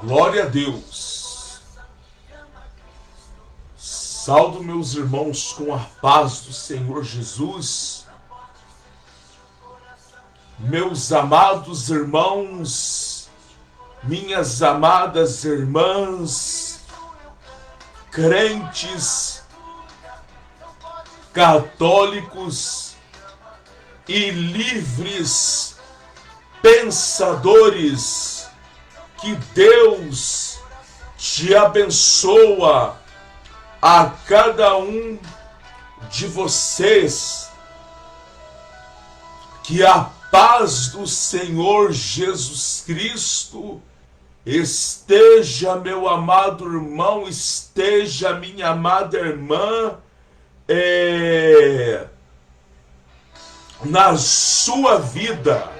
Glória a Deus. Saldo meus irmãos com a paz do Senhor Jesus. Meus amados irmãos, minhas amadas irmãs, crentes, católicos e livres pensadores, que Deus te abençoa a cada um de vocês, que a paz do Senhor Jesus Cristo esteja, meu amado irmão, esteja, minha amada irmã, na sua vida.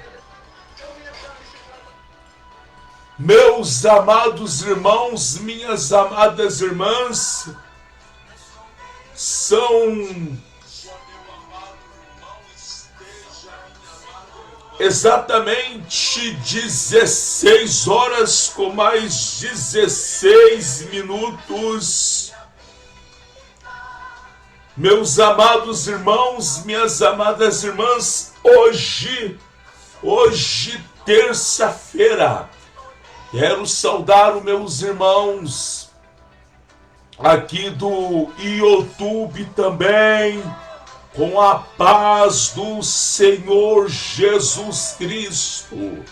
Meus amados irmãos, minhas amadas irmãs, são exatamente 16 horas com mais 16 minutos. Meus amados irmãos, minhas amadas irmãs, hoje, terça-feira, quero saudar os meus irmãos aqui do YouTube também, com a paz do Senhor Jesus Cristo.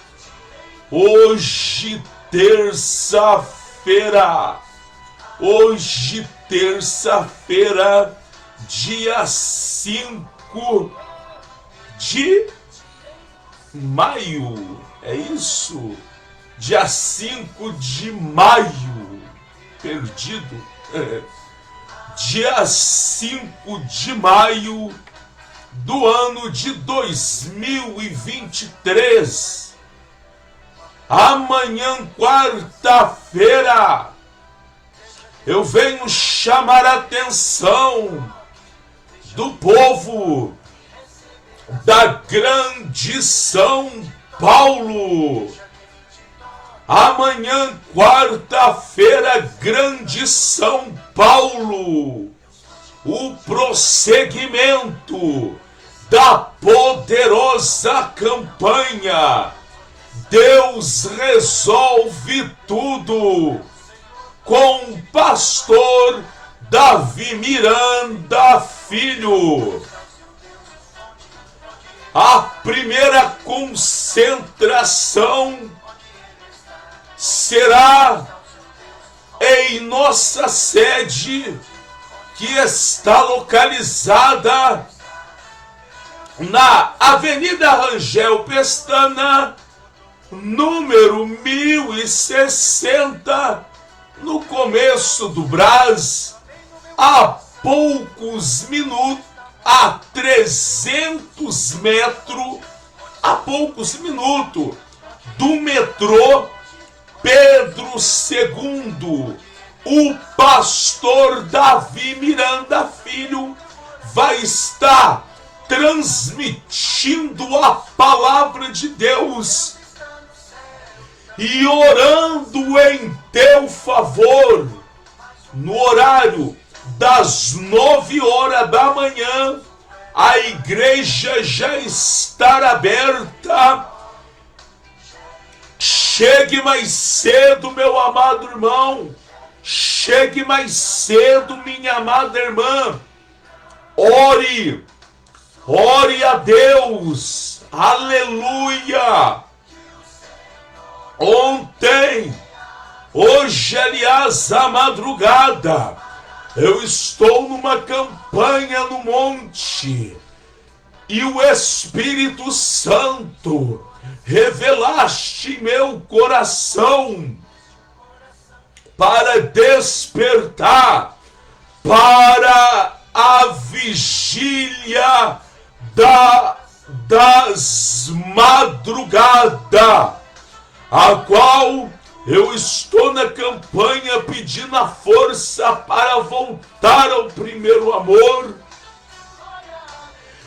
Hoje, terça-feira, dia 5 de maio, é isso? Dia 5 de maio, perdido, dia 5 de maio do ano de 2023, amanhã, quarta-feira, eu venho chamar a atenção do povo da Grande São Paulo. Amanhã, quarta-feira, Grande São Paulo, o prosseguimento da poderosa campanha Deus Resolve Tudo, com o pastor Davi Miranda Filho. A primeira concentração será em nossa sede, que está localizada na Avenida Rangel Pestana, número 1060, no começo do Brás, a poucos minutos, a 300 metros, a poucos minutos do metrô Pedro II. O pastor Davi Miranda Filho vai estar transmitindo a palavra de Deus e orando em teu favor, no horário das 9 horas da manhã. A igreja já está aberta. Chegue mais cedo, meu amado irmão. Chegue mais cedo, minha amada irmã. Ore a Deus. Aleluia. Hoje, aliás, à madrugada, eu estou numa campanha no monte, e o Espírito Santo revelaste meu coração para despertar para a vigília das madrugadas, a qual eu estou na campanha pedindo a força para voltar ao primeiro amor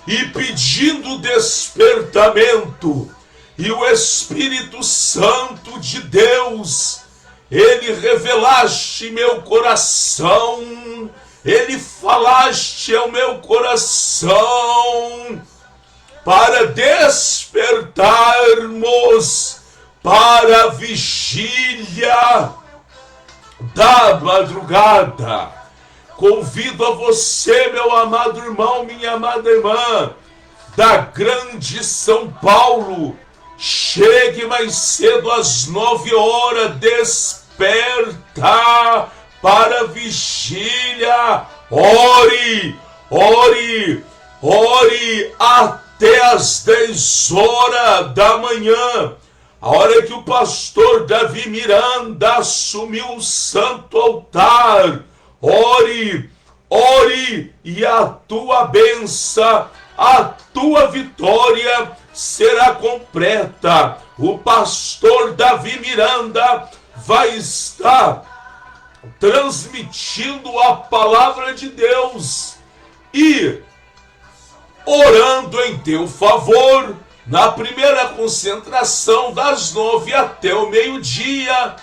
e pedindo despertamento. E o Espírito Santo de Deus Ele revelaste meu coração, Ele falaste ao meu coração, para despertarmos para a vigília da madrugada. Convido a você, meu amado irmão, minha amada irmã, da grande São Paulo, chegue mais cedo às 9 horas, desperta para a vigília, ore, ore, ore até às 10 horas da manhã, a hora que o pastor Davi Miranda assumiu o santo altar. Ore, ore, e a tua bênção, a tua vitória será completa. O pastor Davi Miranda vai estar transmitindo a palavra de Deus e orando em teu favor na primeira concentração das 9 até o meio-dia,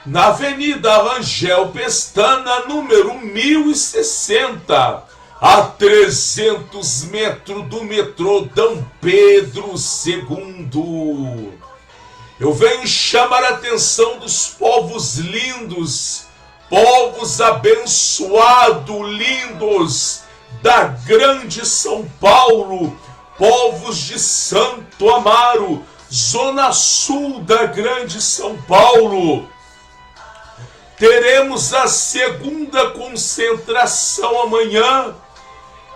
na Avenida Rangel Pestana, número 1060, a 300 metros do metrô D. Pedro II. Eu venho chamar a atenção dos povos lindos, povos abençoados, lindos, da grande São Paulo, povos de Santo Amaro, zona sul da grande São Paulo. Teremos a segunda concentração amanhã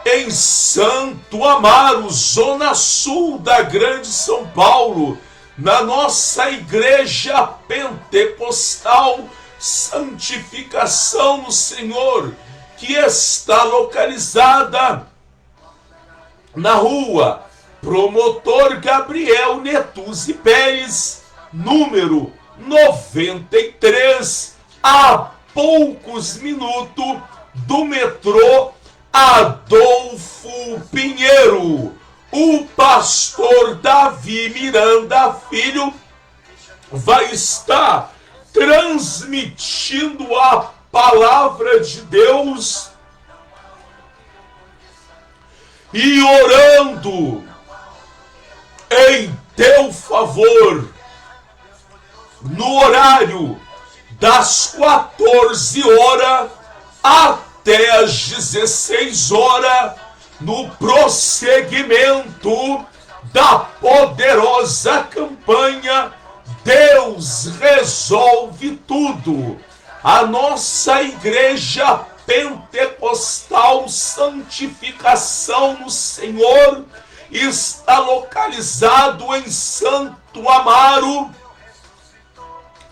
em Santo Amaro, zona sul da grande São Paulo, na nossa igreja pentecostal Santificação no Senhor, que está localizada na rua Promotor Gabriel Netuzzi Pérez, número 93, a poucos minutos do metrô Adolfo Pinheiro. O pastor Davi Miranda Filho vai estar transmitindo a palavra de Deus e orando em teu favor no horário das 14 horas até as 16 horas, no prosseguimento da poderosa campanha Deus Resolve Tudo. A nossa igreja pentecostal Santificação no Senhor está localizado em Santo Amaro.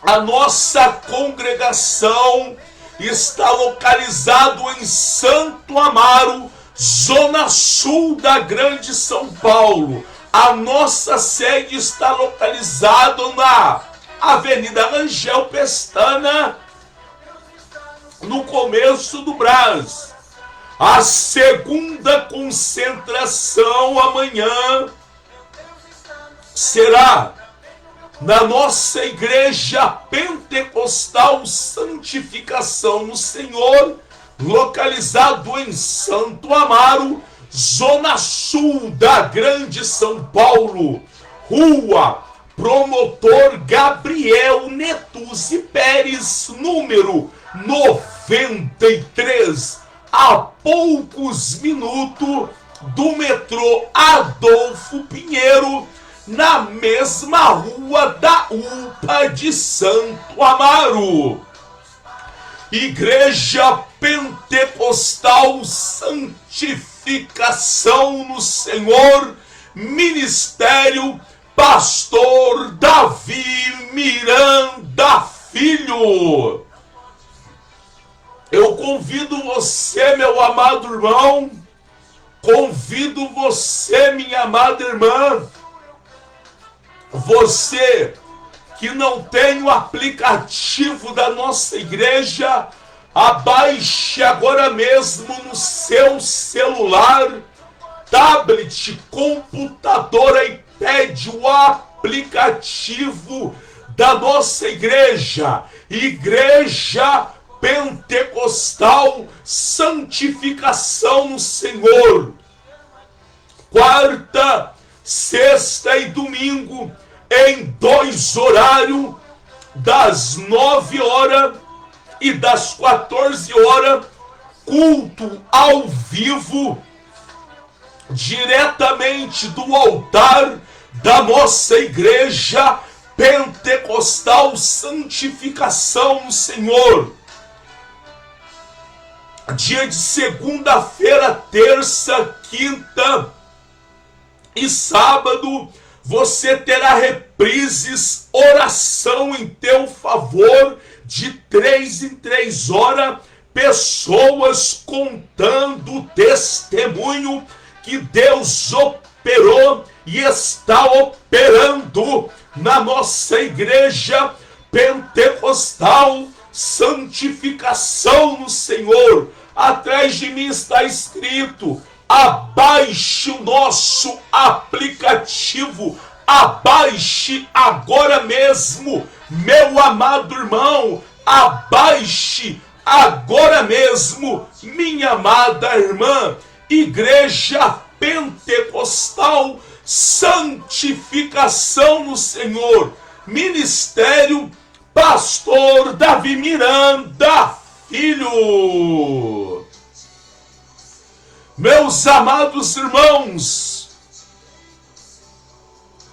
A nossa congregação está localizado em Santo Amaro, zona sul da grande São Paulo. A nossa sede está localizada na Avenida Rangel Pestana, no começo do Brás. A segunda concentração amanhã será na nossa igreja pentecostal Santificação no Senhor, localizado em Santo Amaro, zona sul da grande São Paulo, rua Promotor Gabriel Netuzzi Pérez, número 93, a poucos minutos do metrô Adolfo Pinheiro, na mesma rua da UPA de Santo Amaro. Igreja Pentecostal Santificação no Senhor, Ministério Pastor Davi Miranda Filho. Eu convido você, meu amado irmão, convido você, minha amada irmã, você que não tem o aplicativo da nossa igreja, abaixe agora mesmo no seu celular, tablet, computador, iPad, o aplicativo da nossa igreja, Igreja Pentecostal Santificação no Senhor. Quarta, sexta e domingo, em 2 horários, das 9 horas e das 14 horas, culto ao vivo, diretamente do altar da nossa Igreja Pentecostal Santificação no Senhor. Dia de segunda-feira, terça, quinta e sábado, você terá reprises, oração em teu favor, de 3 em 3 horas, pessoas contando o testemunho que Deus operou e está operando na nossa Igreja Pentecostal Santificação no Senhor. Atrás de mim está escrito: abaixe o nosso aplicativo, abaixe agora mesmo, meu amado irmão, abaixe agora mesmo, minha amada irmã. Igreja Pentecostal Santificação no Senhor, Ministério Pastor Davi Miranda Filho. Meus amados irmãos,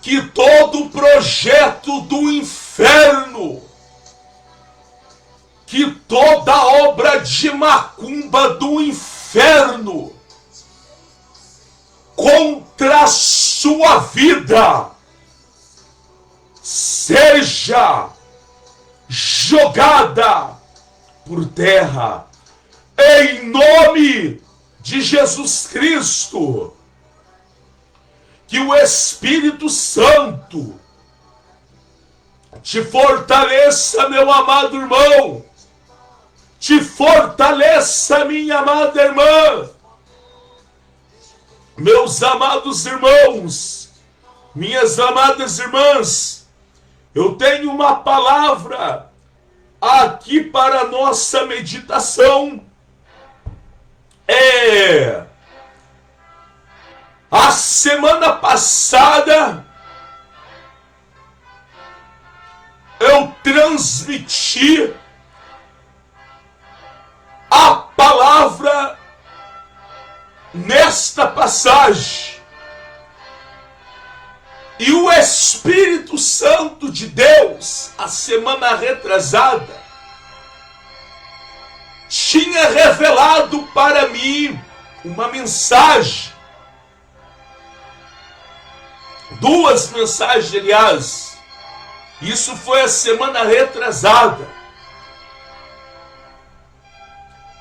que todo projeto do inferno, que toda obra de macumba do inferno contra a sua vida seja jogada por terra, em nome de Jesus Cristo. Que o Espírito Santo te fortaleça, meu amado irmão, te fortaleça, minha amada irmã. Meus amados irmãos, minhas amadas irmãs, eu tenho uma palavra aqui para a nossa meditação. A semana passada eu transmiti a palavra nesta passagem, e o Espírito Santo de Deus, a semana retrasada, tinha revelado para mim uma mensagem, 2 mensagens, aliás. Isso foi a semana retrasada.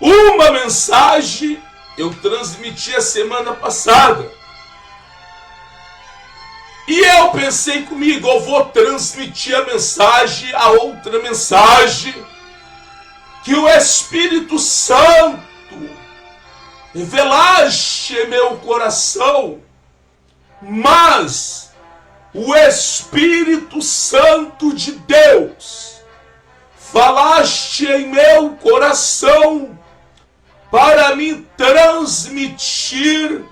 Uma mensagem eu transmiti a semana passada. E eu pensei comigo, eu vou transmitir a outra mensagem, que o Espírito Santo revelaste em meu coração, mas o Espírito Santo de Deus falaste em meu coração para me transmitir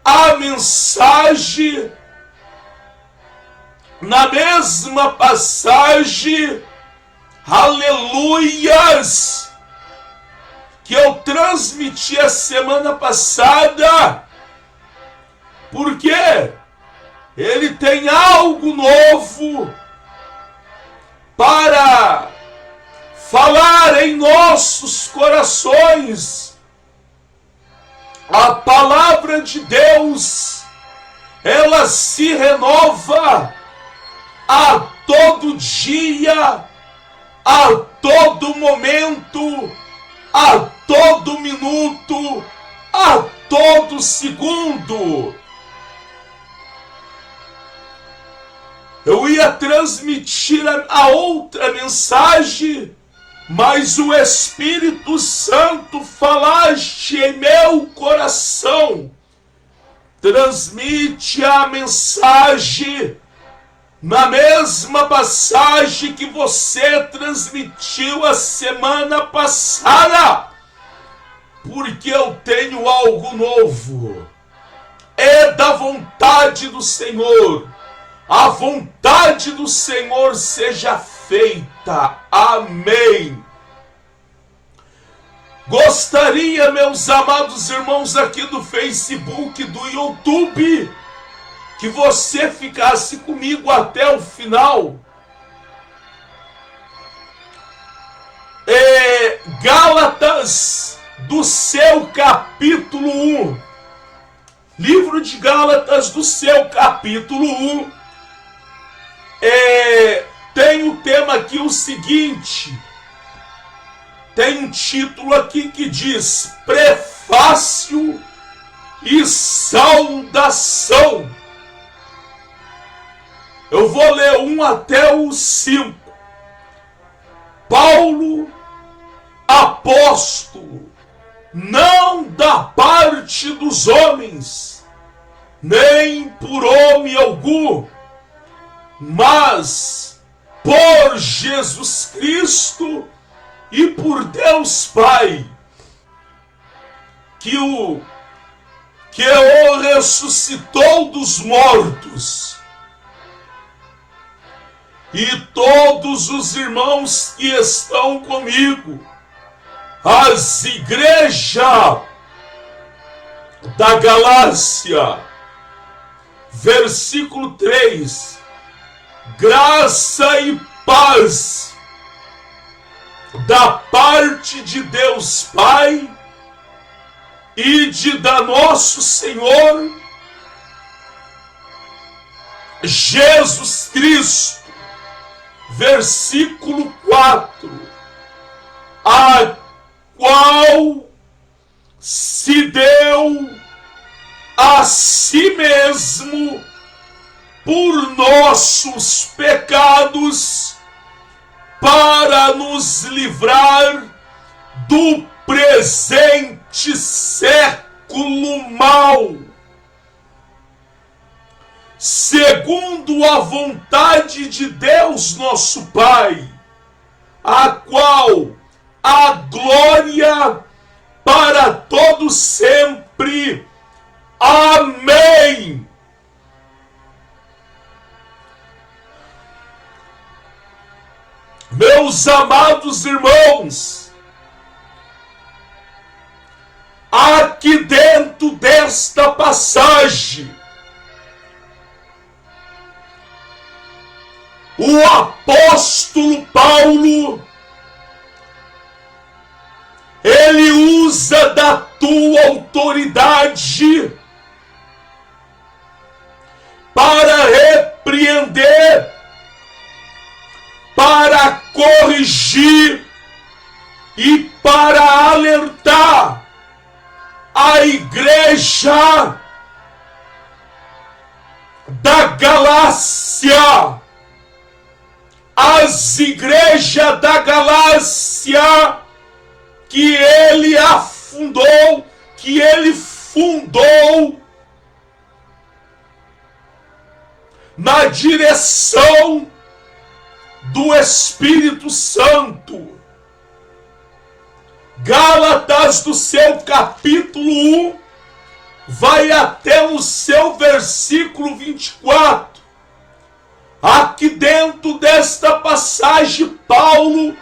a mensagem na mesma passagem, aleluias, que eu transmiti a semana passada, porque ele tem algo novo para falar em nossos corações. A palavra de Deus, ela se renova a todo dia, a todo momento, a todo minuto, a todo segundo. Eu ia transmitir a outra mensagem, mas o Espírito Santo falaste em meu coração. Transmite a mensagem na mesma passagem que você transmitiu a semana passada, porque eu tenho algo novo. É da vontade do Senhor. A vontade do Senhor seja feita. Amém. Gostaria, meus amados irmãos aqui do Facebook, do YouTube, que você ficasse comigo até o final. Gálatas, do seu capítulo 1. Livro de Gálatas, do seu capítulo 1. Tem o tema aqui o seguinte. Tem um título aqui que diz: Prefácio e Saudação. Eu vou ler 1 até o 5. Paulo, apóstolo, não da parte dos homens, nem por homem algum, mas por Jesus Cristo e por Deus Pai, que o ressuscitou dos mortos, e todos os irmãos que estão comigo, as igrejas da Galácia, versículo 3, graça e paz da parte de Deus Pai e da nosso Senhor Jesus Cristo, versículo 4, a qual se deu a si mesmo por nossos pecados, para nos livrar do presente século mau, segundo a vontade de Deus nosso Pai, a qual a glória para todo sempre. Amém. Meus amados irmãos, aqui dentro desta passagem, o apóstolo Paulo, ele usa da tua autoridade para repreender, para corrigir e para alertar a igreja da Galácia, as igrejas da Galácia que ele afundou, que ele fundou na direção do Espírito Santo. Gálatas, do seu capítulo 1, vai até o seu versículo 24. Aqui dentro desta passagem, Paulo,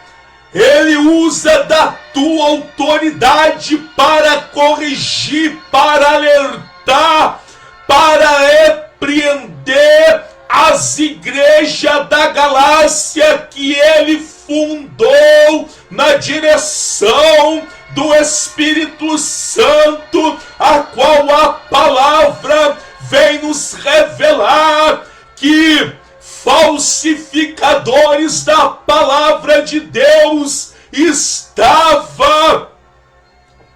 ele usa da tua autoridade para corrigir, para alertar, para repreender as igrejas da Galácia que ele fundou na direção do Espírito Santo, a qual a palavra vem nos revelar que falsificadores da palavra de Deus estava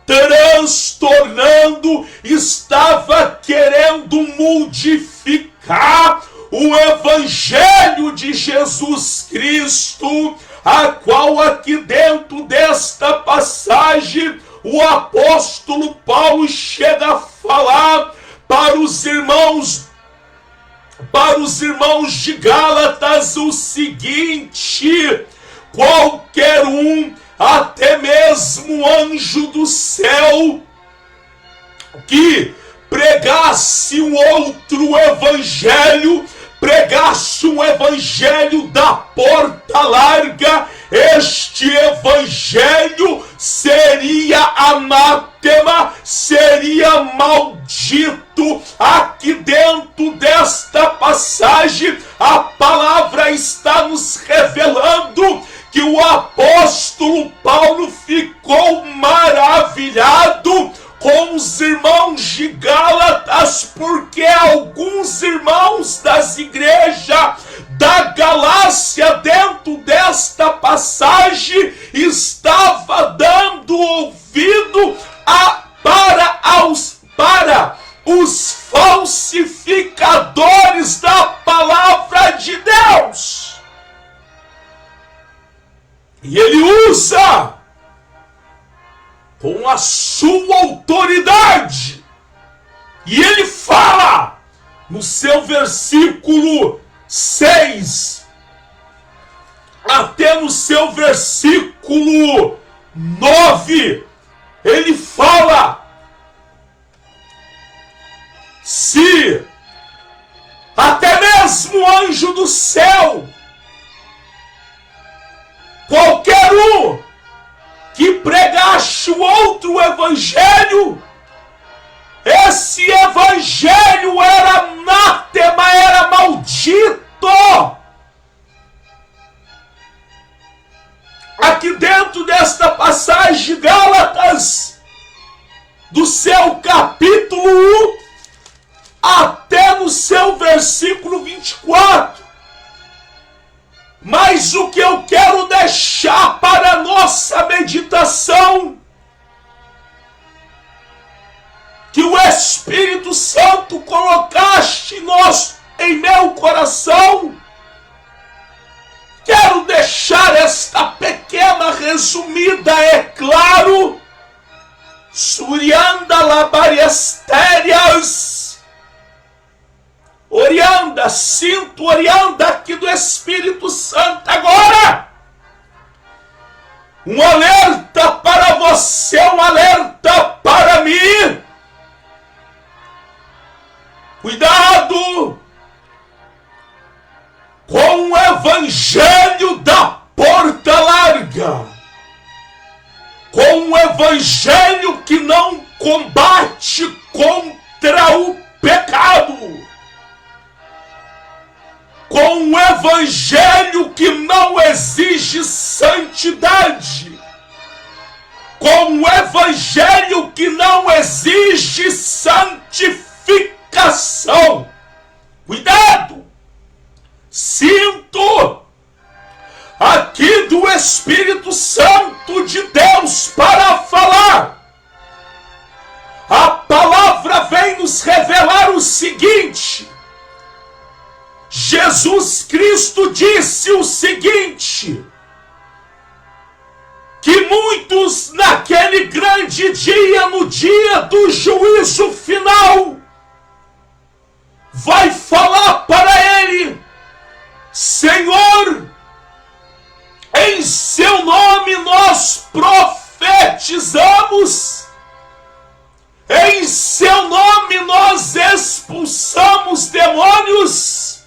transtornando, estava querendo modificar o Evangelho de Jesus Cristo, a qual aqui dentro desta passagem o apóstolo Paulo chega a falar para os irmãos para os irmãos de Gálatas o seguinte: qualquer um, até mesmo anjo do céu, que pregasse um outro evangelho, pregasse um evangelho da porta larga, este evangelho seria anátema, seria maldito. Aqui dentro desta passagem, a palavra está nos revelando que o apóstolo Paulo ficou maravilhado com os irmãos de Gálatas, porque alguns irmãos das igrejas da Galácia, dentro desta passagem, estava dando ouvido para os falsificadores da palavra de Deus. E ele usa com a sua autoridade, e ele fala no seu versículo 6 até no seu versículo 9, ele fala: se até mesmo anjo do céu, qualquer um que pregasse o outro evangelho, esse evangelho era anátema, era maldito. Aqui dentro desta passagem, Gálatas, do seu capítulo 1 até no seu versículo 24. Mas o que eu quero deixar para a nossa meditação, que o Espírito Santo colocaste em meu coração, quero deixar esta pequena resumida, é claro, Surianda labariestérias, orianda, sinto orianda aqui do Espírito Santo agora. Um alerta para você, um alerta para mim. Cuidado com o evangelho da porta larga, com o evangelho que não combate contra o pecado, com um evangelho que não exige santidade, com um evangelho que não exige santificação. Cuidado! Sinto aqui do Espírito Santo de Deus para falar. A palavra vem nos revelar o seguinte: Jesus Cristo disse o seguinte, que muitos naquele grande dia, no dia do juízo final, vai falar para ele: Senhor, em seu nome nós profetizamos, em seu nome nós expulsamos demônios.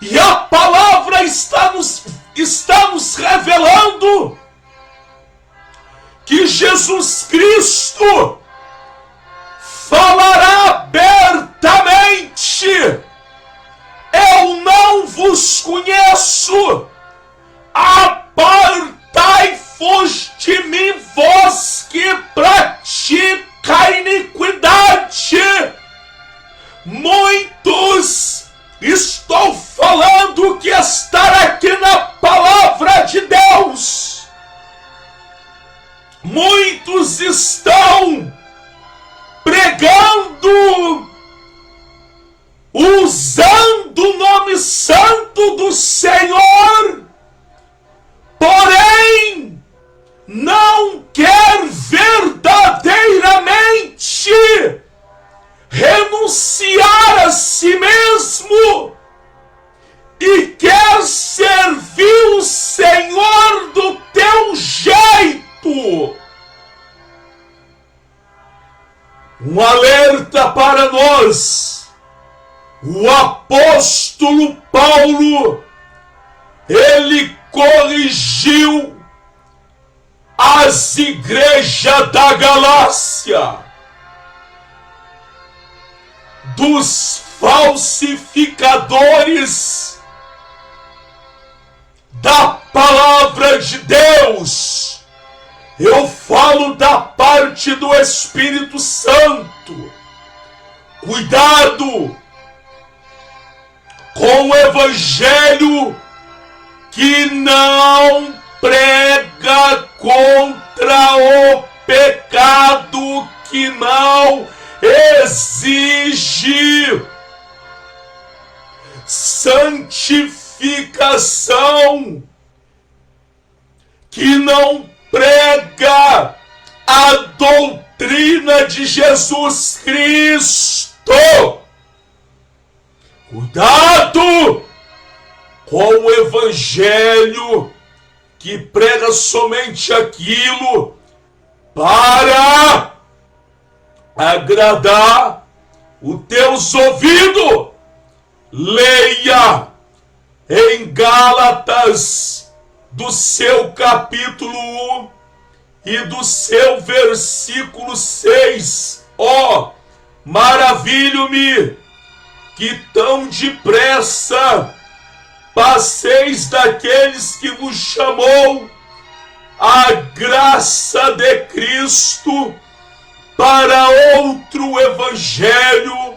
E a palavra está nos revelando que Jesus Cristo falará abertamente: eu não vos conheço, apartai-vos de mim, vós que praticai iniquidade. Muitos, estou falando que estar aqui na palavra de Deus, muitos estão pregando, usando o nome santo do Senhor, porém não quer verdadeiramente renunciar a si mesmo e quer servir o Senhor do teu jeito. Um alerta para nós. O apóstolo Paulo, ele corrigiu as igrejas da Galácia dos falsificadores da palavra de Deus. Eu falo da parte do Espírito Santo. Cuidado com o evangelho que não prega contra o pecado, que não exige santificação, que não prega a doutrina de Jesus Cristo. Cuidado com o evangelho que prega somente aquilo para agradar os teus ouvidos. Leia em Gálatas, do seu capítulo 1 e do seu versículo 6. Maravilho-me que tão depressa passeis daqueles que vos chamou a graça de Cristo para outro evangelho,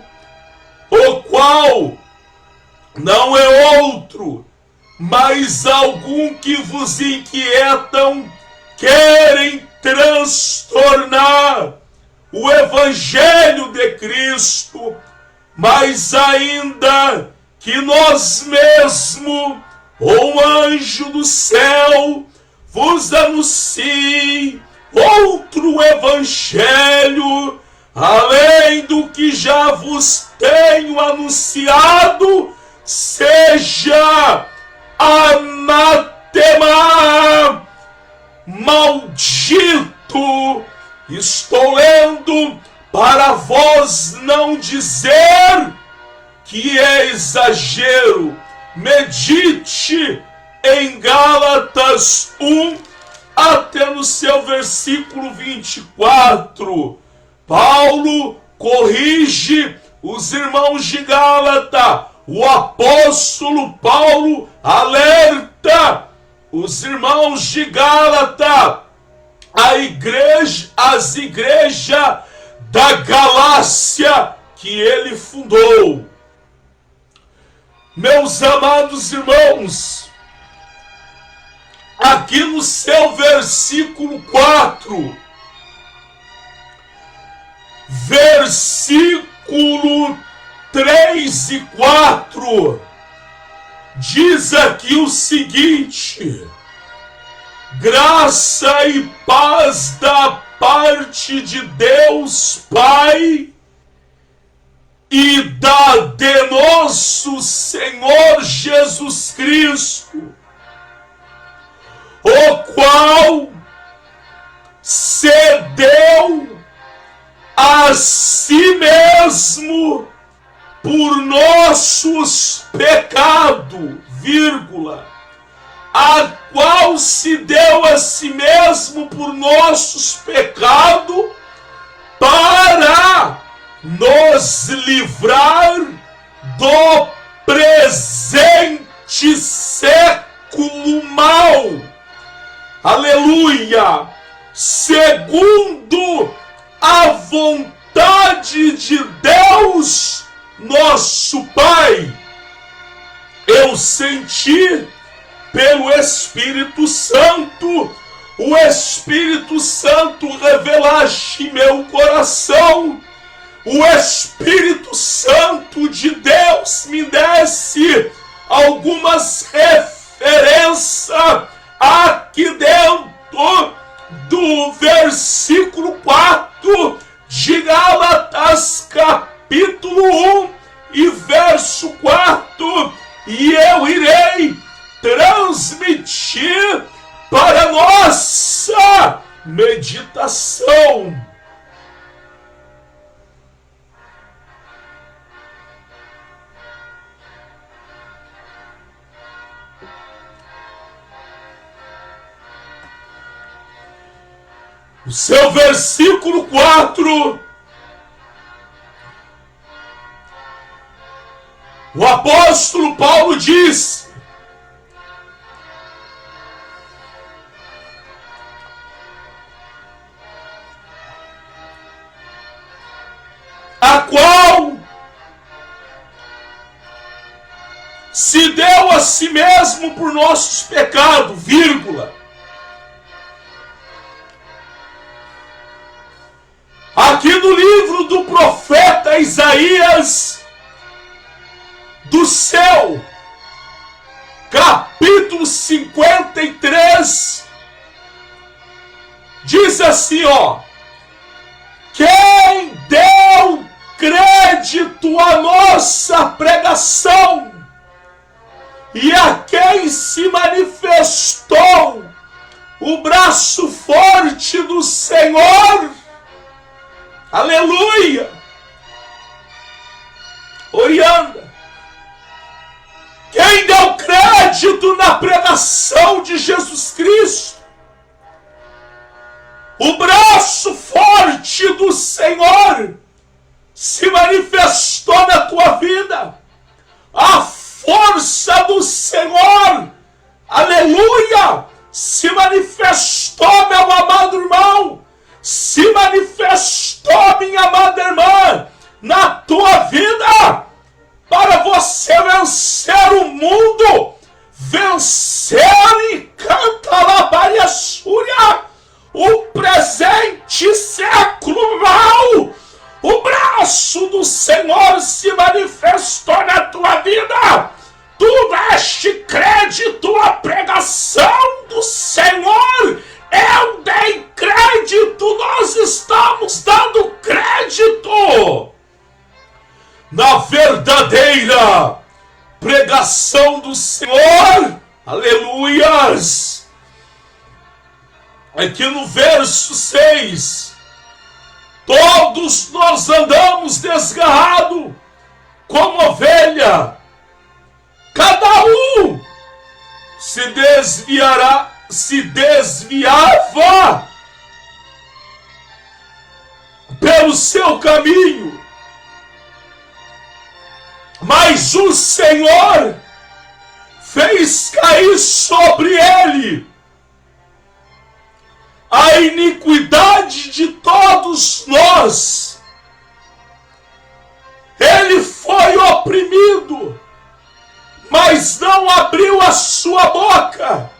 o qual não é outro, mas algum que vos inquietam, querem transtornar o evangelho de Cristo, mas ainda que nós mesmos, ou um anjo do céu, vos anuncie outro evangelho, além do que já vos tenho anunciado, seja anátema, maldito. Estou lendo para vós não dizer que é exagero. Medite em Gálatas 1 até no seu versículo 24. Paulo corrige os irmãos de Gálata. O apóstolo Paulo alerta os irmãos de Gálata, as igrejas da Galácia que ele fundou. Meus amados irmãos, aqui no seu versículo 4, versículo 3 e 4, diz aqui o seguinte: graça e paz da parte de Deus Pai e de nosso Senhor Jesus Cristo, o qual se deu a si mesmo por nossos pecados, a qual se deu a si mesmo por nossos pecados, para nos livrar do presente século mau. Aleluia! Segundo a vontade de Deus, nosso Pai. Eu senti pelo Espírito Santo, o Espírito Santo revelaste meu coração. O Espírito Santo de Deus me desse algumas referências aqui dentro do versículo 4 de Gálatas capítulo capítulo 1 e verso 4, e eu irei transmitir para nossa meditação. O seu versículo 4, o apóstolo Paulo diz: a qual se deu a si mesmo por nossos pecados, vírgula. Aqui no livro do profeta Isaías, do céu, capítulo 53, diz assim, ó: quem deu crédito à nossa pregação e a quem se manifestou o braço forte do Senhor, aleluia, Orianda, quem deu crédito na pregação de Jesus Cristo, o braço forte do Senhor se manifestou na tua vida, a força do Senhor, aleluia, se manifestou, meu amado irmão, se manifestou, minha amada irmã, na tua vida, para você vencer o mundo, vencer e cantar a Bariaçúria, o presente século mal. O braço do Senhor se manifestou na tua vida. Tu deste crédito à pregação do Senhor. Eu dei crédito, nós estamos dando crédito na verdadeira pregação do Senhor. Aleluias! Aqui no verso 6, todos nós andamos desgarrados como ovelha, cada um se desviava pelo seu caminho, mas o Senhor fez cair sobre ele a iniquidade de todos nós. Ele foi oprimido, mas não abriu a sua boca.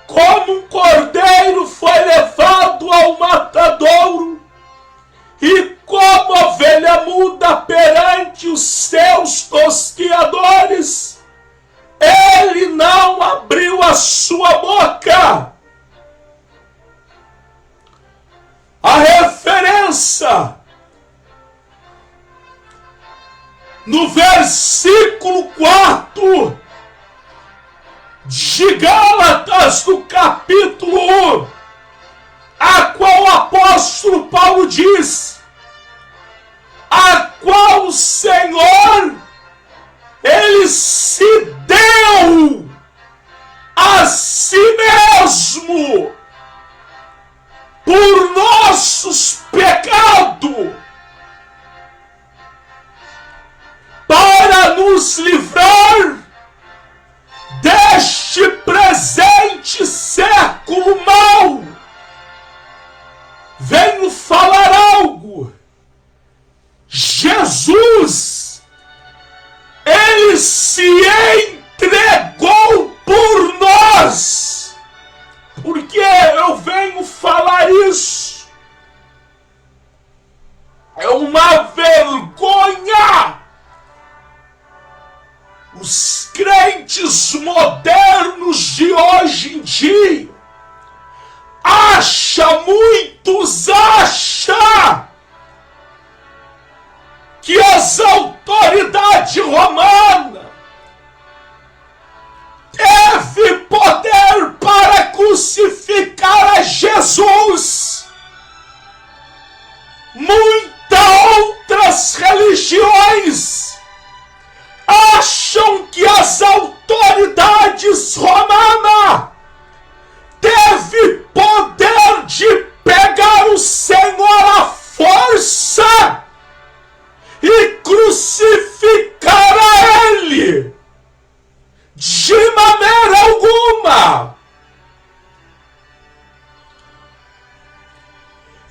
Como um cordeiro foi levado ao matadouro, e como ovelha muda perante os seus tosquiadores, ele não abriu a sua boca. A referência no versículo 4 de Gálatas, do capítulo 1, a qual o apóstolo Paulo diz, a qual o Senhor, ele se deu a si mesmo por nossos pecados, para nos livrar deste presente século mau. Venho falar algo. Jesus, ele se entregou por nós. Porque eu venho falar isso. É uma vergonha. Os De maneira alguma.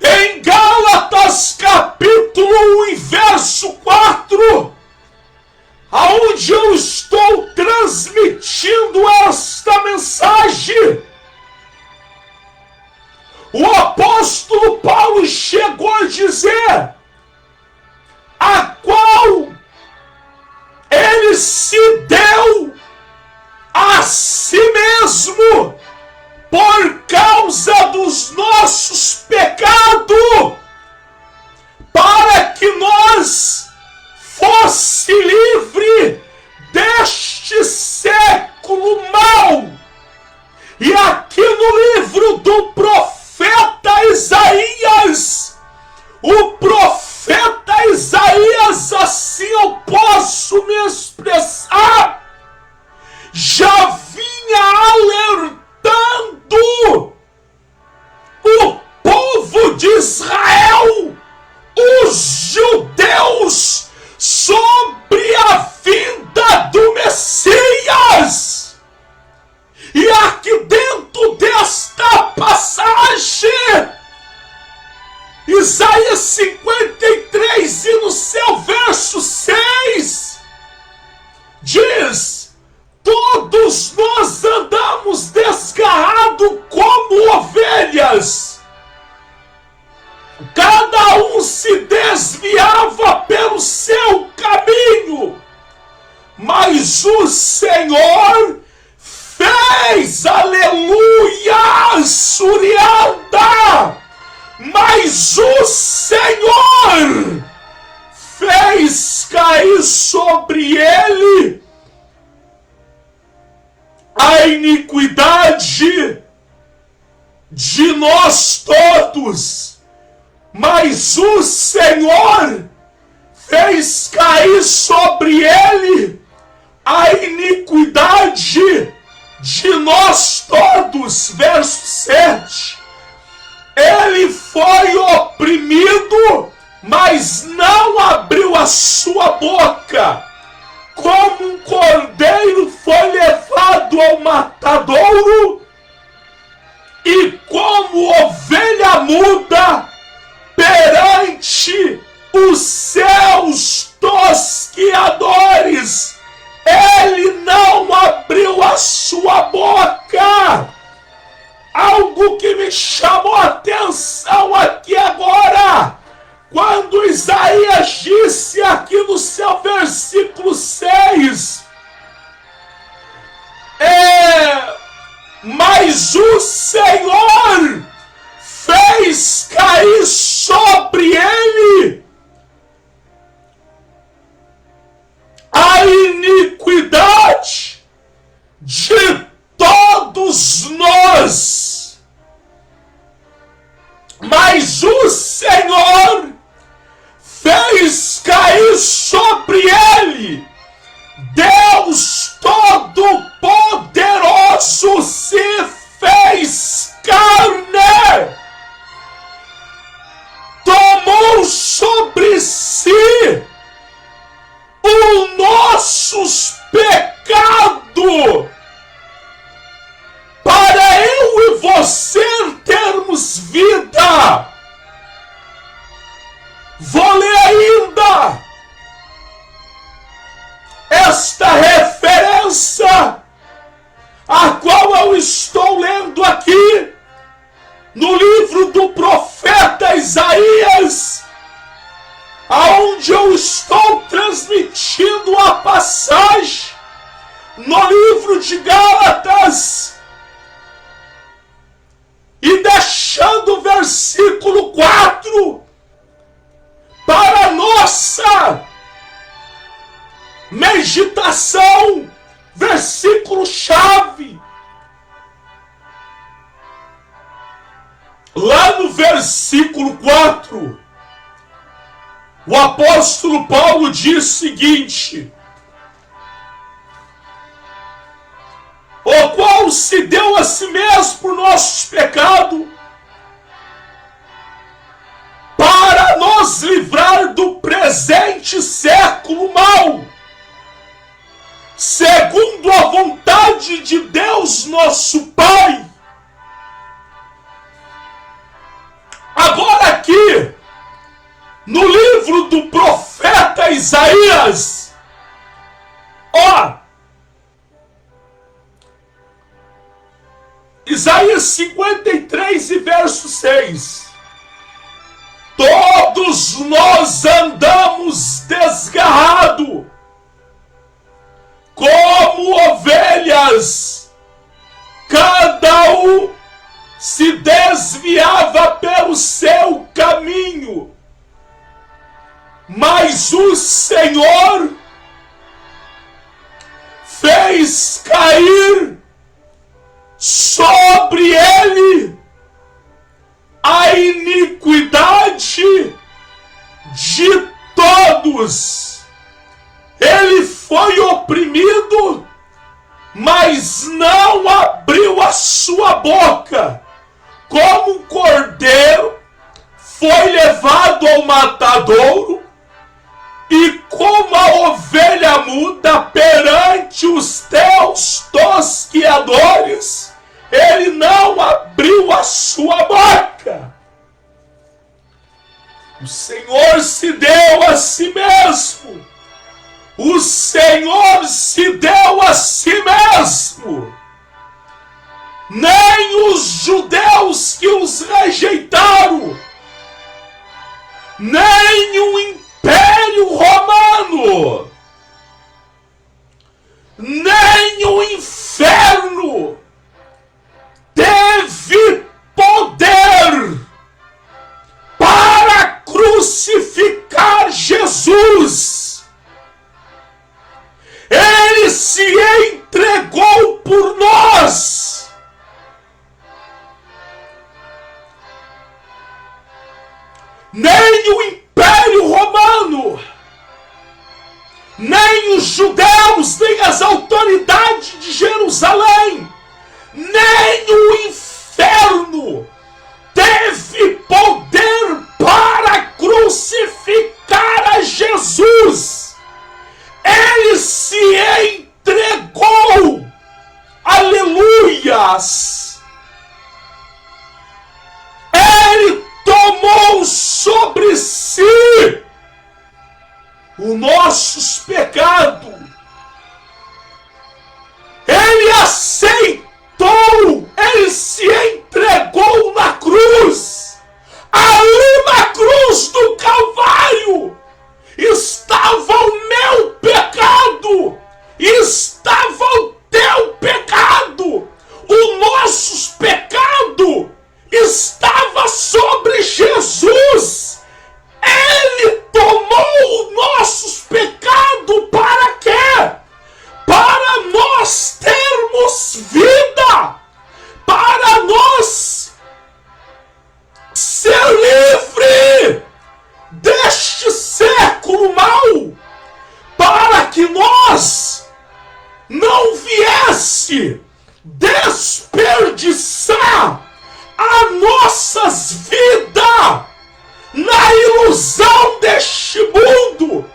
Em Gálatas capítulo 1 e verso 4, aonde eu estou transmitindo esta mensagem, o apóstolo Paulo chegou a dizer, a qual ele se deu a si mesmo por causa dos nossos pecados, para que nós fosse livre deste século mau. E aqui no livro do profeta Isaías, o profeta Isaías, assim eu posso me expressar, já vinha alertando o povo de Israel, os judeus, sobre a vinda do Messias. E aqui dentro desta passagem, Isaías 53 e no seu verso 6, diz: todos nós andamos desgarrados como ovelhas, cada um se desviava pelo seu caminho, mas o Senhor fez, aleluia, surianda, mas o Senhor fez cair sobre ele a iniquidade de nós todos. Mas o Senhor fez cair sobre ele a iniquidade de nós todos. Verso 7. Ele foi oprimido, mas não abriu a sua boca. Como um cordeiro foi levado ao matadouro, e como ovelha muda perante os seus tosquiadores, ele não abriu a sua boca. Algo que me chamou a atenção aqui agora, quando Isaías disse aqui no seu versículo 6, mas o Senhor fez cair sobre ele a iniquidade de todos nós. Mas o Senhor fez cair sobre ele, Deus Todo-Poderoso se fez carne, tomou sobre si os nossos pecados, para eu e você termos vida. Vou ler ainda esta referência, a qual eu estou lendo aqui no livro do profeta Isaías, aonde eu estou transmitindo a passagem no livro de Gálatas, e deixando o versículo 4 para nossa meditação, versículo-chave. Lá no versículo 4, o apóstolo Paulo diz o seguinte: o qual se deu a si mesmo por nossos pecados, para nos livrar do presente século mau, segundo a vontade bondade de Deus nosso Pai. Agora aqui, no livro do profeta Isaías, Isaías 53 e verso 6. Todos nós andamos desgarrado, como ovelhas, cada um se desviava pelo seu caminho, mas o Senhor fez cair sobre ele a iniquidade de todos. Ele foi oprimido, mas não abriu a sua boca. Como um cordeiro foi levado ao matadouro, e como a ovelha muda perante os teus tosquiadores, ele não abriu a sua boca. O Senhor se deu a si mesmo. O Senhor se deu a si mesmo. Nem os judeus que os rejeitaram, nem o Império Romano, nem o inferno teve poder para crucificar Jesus. Ele se entregou por nós. Nem o Império Romano, nem os judeus, nem as autoridades de Jerusalém, nem o inferno teve poder para crucificar a Jesus. Ele se entregou. Aleluias! Ele tomou sobre si os nossos pecados. Ele aceitou, ele se entregou na cruz. Ali na cruz do Calvário estava o meu pecado, estava o teu pecado, o nosso pecado estava sobre Jesus. Ele tomou os nossos pecados para quê? Para nós termos vida, para nós ser livre deste século mau, para que nós não viesse desperdiçar as nossas vidas na ilusão deste mundo,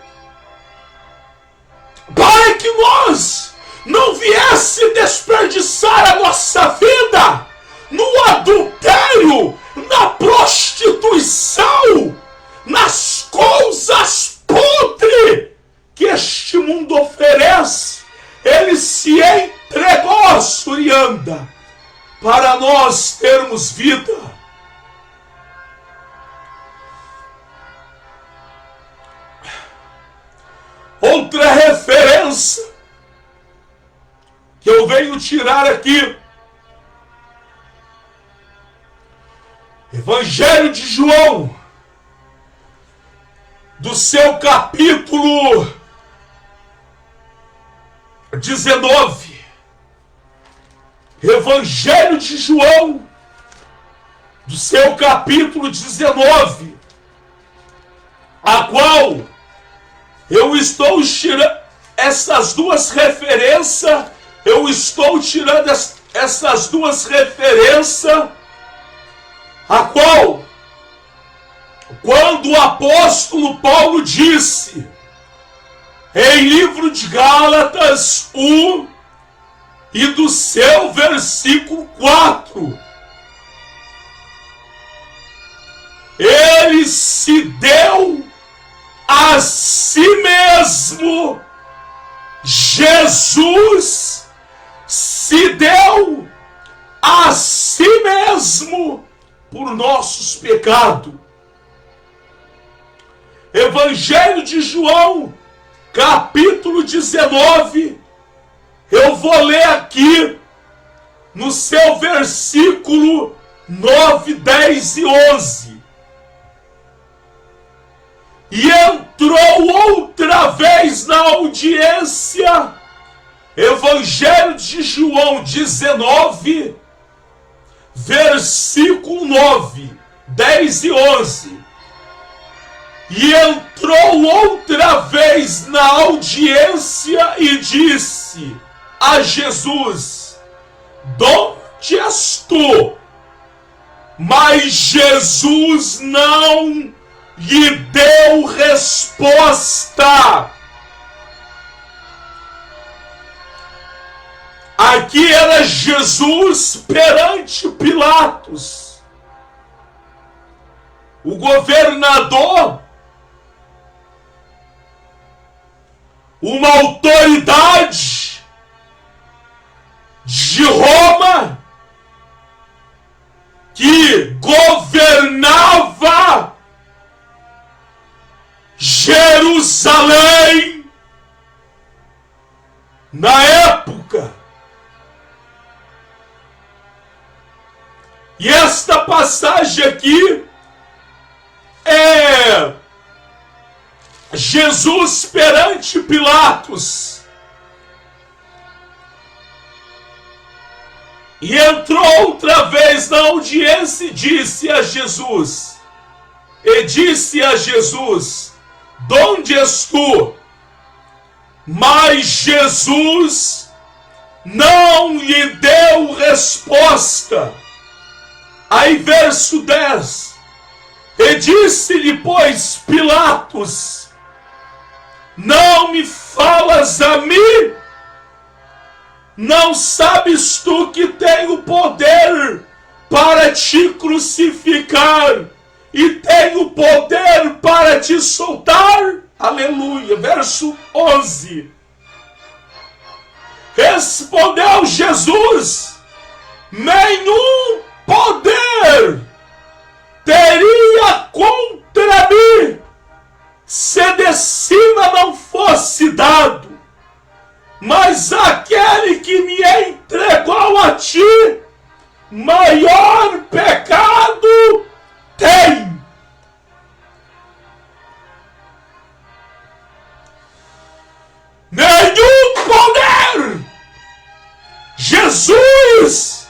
para que nós não viesse desperdiçar a nossa vida no adultério, na prostituição, nas coisas podres que este mundo oferece. Ele se entregou, Surianda, para nós termos vida. Outra referência que eu venho tirar aqui, Evangelho de João, do seu capítulo 19. Evangelho de João, do seu capítulo 19, a qual eu estou tirando essas duas referências, a qual, quando o apóstolo Paulo disse, em livro de Gálatas 1 e do seu versículo 4. Ele se deu a si mesmo. Jesus se deu a si mesmo por nossos pecados. Evangelho de João, capítulo 19, eu vou ler aqui no seu versículo 9, 10 e 11. E entrou outra vez na audiência, Evangelho de João 19, versículo 9, 10 e 11. E entrou outra vez na audiência e disse a Jesus: donde és tu? Mas Jesus não lhe deu resposta. Aqui era Jesus perante Pilatos, o governador, uma autoridade de Roma que governava Jerusalém na época. E esta passagem aqui é Jesus perante Pilatos. E entrou outra vez na audiência e disse a Jesus: donde és tu? Mas Jesus não lhe deu resposta. Aí verso 10. E disse-lhe, pois, Pilatos: não me falas a mim? Não sabes tu que tenho poder para te crucificar e tenho poder para te soltar? Aleluia. Verso 11. Respondeu Jesus: nenhum poder teria contra mim se de cima não fosse dado. Mas aquele que me entregou a ti, maior pecado tem. Nenhum poder. Jesus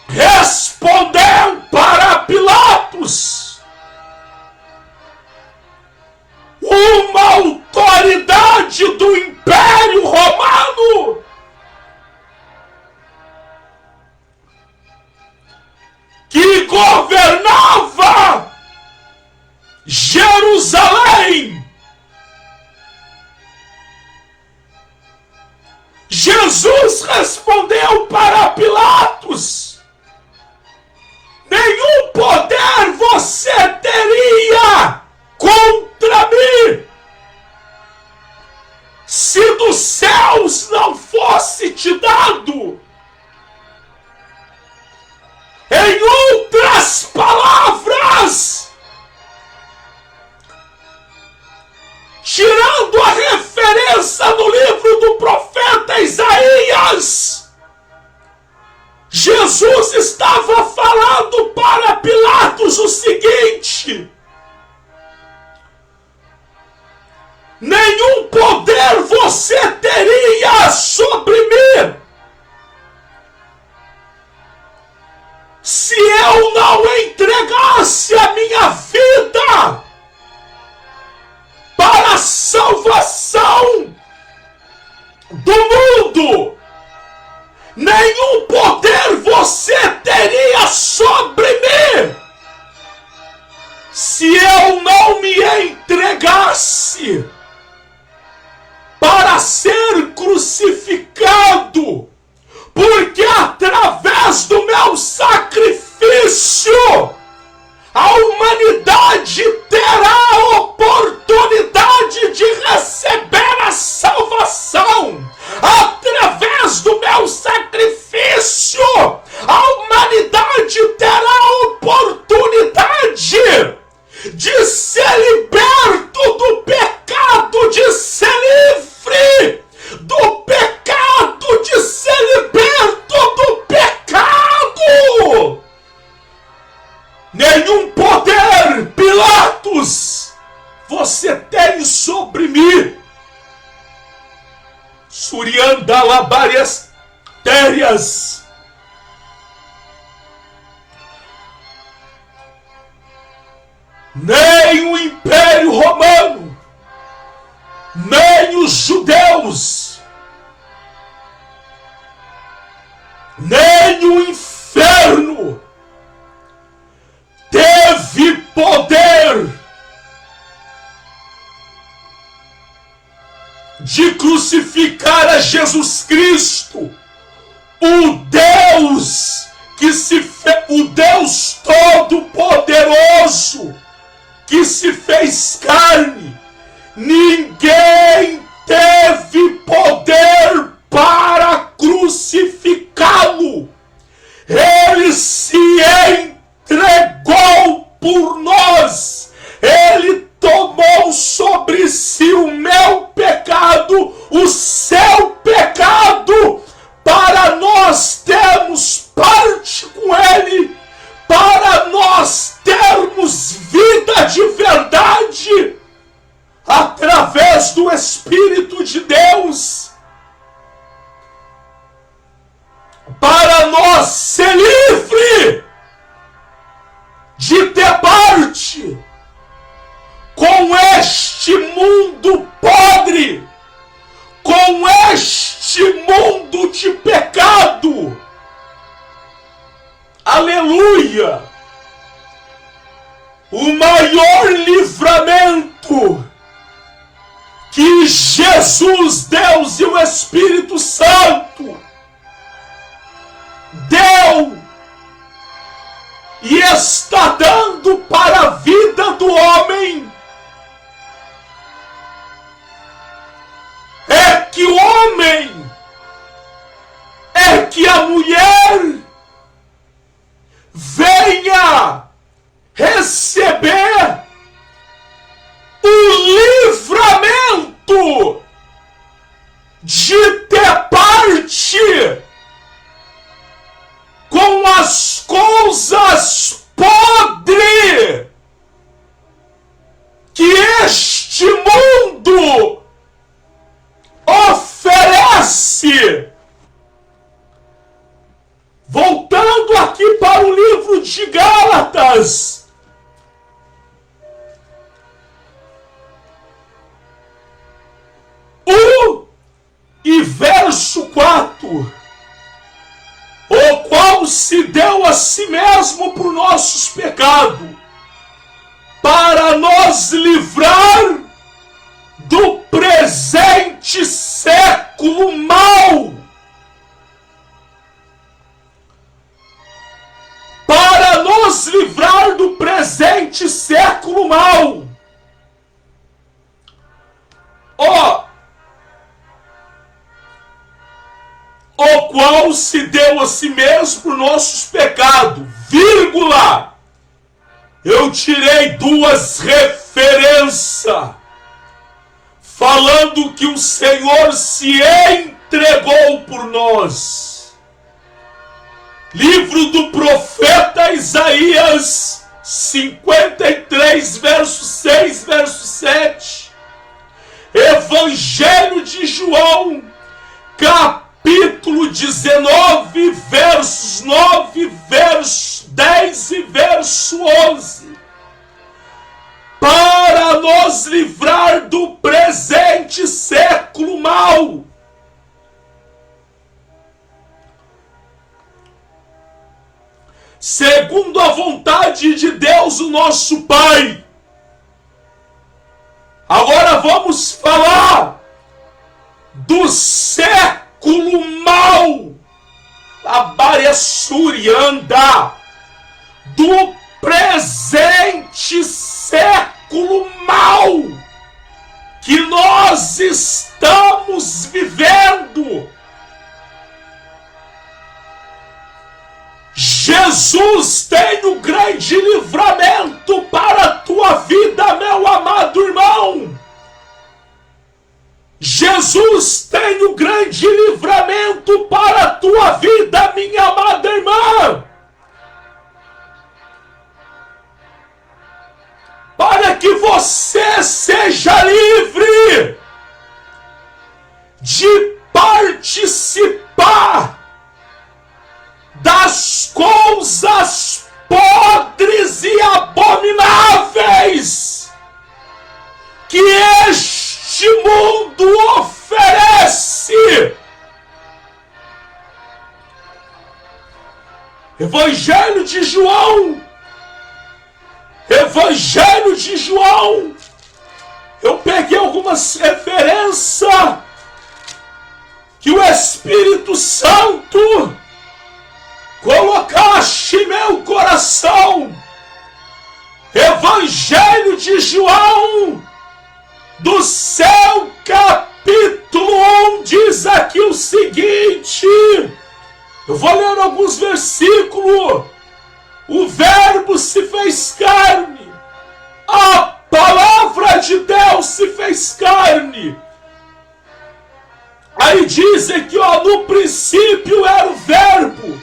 respondeu para Pilatos, uma autoridade do Império Romano, que governava Jerusalém. Jesus respondeu para Pilatos: nenhum poder você teria contra mim se dos céus não fosse te dado. Em outras palavras, tirando a referência no livro do profeta Isaías, Jesus estava falando para Pilatos o seguinte: nenhum poder você teria sobre mim se eu não entregasse a minha vida para a salvação do mundo. Nenhum poder você teria sobre mim se eu não me entregasse para ser crucificado, porque através do meu sacrifício a humanidade terá a oportunidade de receber a salvação. Através do meu sacrifício, a humanidade terá a oportunidade de ser liberto do pecado, de ser livre do pecado, de ser liberto do pecado. Nenhum poder, Pilatos, você tem sobre mim. Suriandalabarias térias. Nem o Império Romano, nem os judeus, nem o inferno teve poder de crucificar a Jesus Cristo, o Deus o Deus Todo-Poderoso, que se fez carne. Ninguém teve poder para crucificá-lo. Ele se entregou por nós. Ele tomou sobre si o meu pecado, o seu pecado, para nós termos parte com ele, para nós termos vida de verdade, através do Espírito de Deus, para nós ser livre de ter parte com este mundo podre, com este mundo de pecado. Aleluia! O maior livramento que Jesus, Deus e o Espírito Santo deu e está dando para a vida do homem é que o homem, é que a mulher venha receber o livramento de ter parte com as coisas podres que este mundo oferece. Voltando aqui para o livro de Gálatas, e verso 4, o qual se deu a si mesmo por nossos pecados, para nos livrar do presente século mau, para nos livrar do presente século mau. O qual se deu a si mesmo por nossos pecados, vírgula, eu tirei duas referências, falando que o Senhor se entregou por nós. Livro do profeta Isaías 53, verso 6, verso 7. Evangelho de João, capítulo 19, versos 9, verso 10 e verso 11. Para nos livrar do presente século mau. Segundo a vontade de Deus, o nosso Pai. Agora vamos falar do século mal, a Baresurianda, do presente século mal que nós estamos vivendo. Jesus tem um grande livramento para a tua vida, meu amado irmão. Jesus tem um grande livramento para a tua vida, minha amada irmã. Para que você seja livre de participar das coisas podres e abomináveis que este mundo oferece. Evangelho de João. Evangelho de João. Eu peguei algumas referências que o Espírito Santo colocaste em meu coração. Evangelho de João, do seu capítulo 1, diz aqui o seguinte. Eu vou ler alguns versículos. O Verbo se fez carne. A palavra de Deus se fez carne. Aí dizem que no princípio era o Verbo.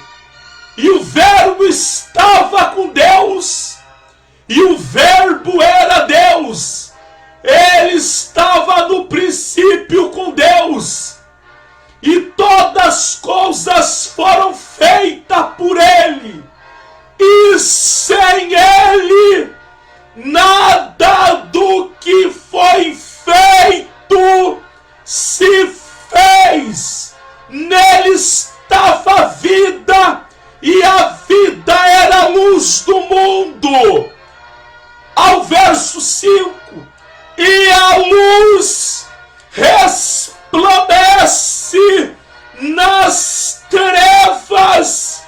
E o Verbo estava com Deus. E o Verbo era Deus. Ele estava no princípio com Deus. E todas as coisas foram feitas por Ele. E sem Ele, nada do que foi feito se fez. Nele estava a vida, e a vida era a luz do mundo. Ao verso 5, e a luz resplandece nas trevas,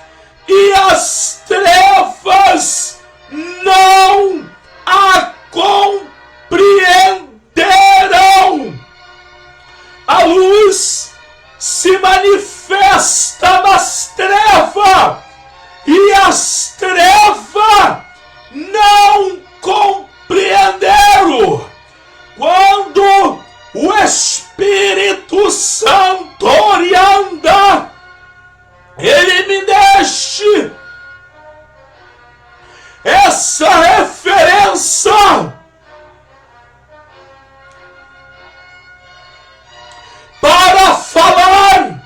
e as trevas não a compreenderam. A luz se manifesta nas trevas, e as trevas não compreenderam. Quando o Espírito Santo orienta, ele me deixe essa referência para falar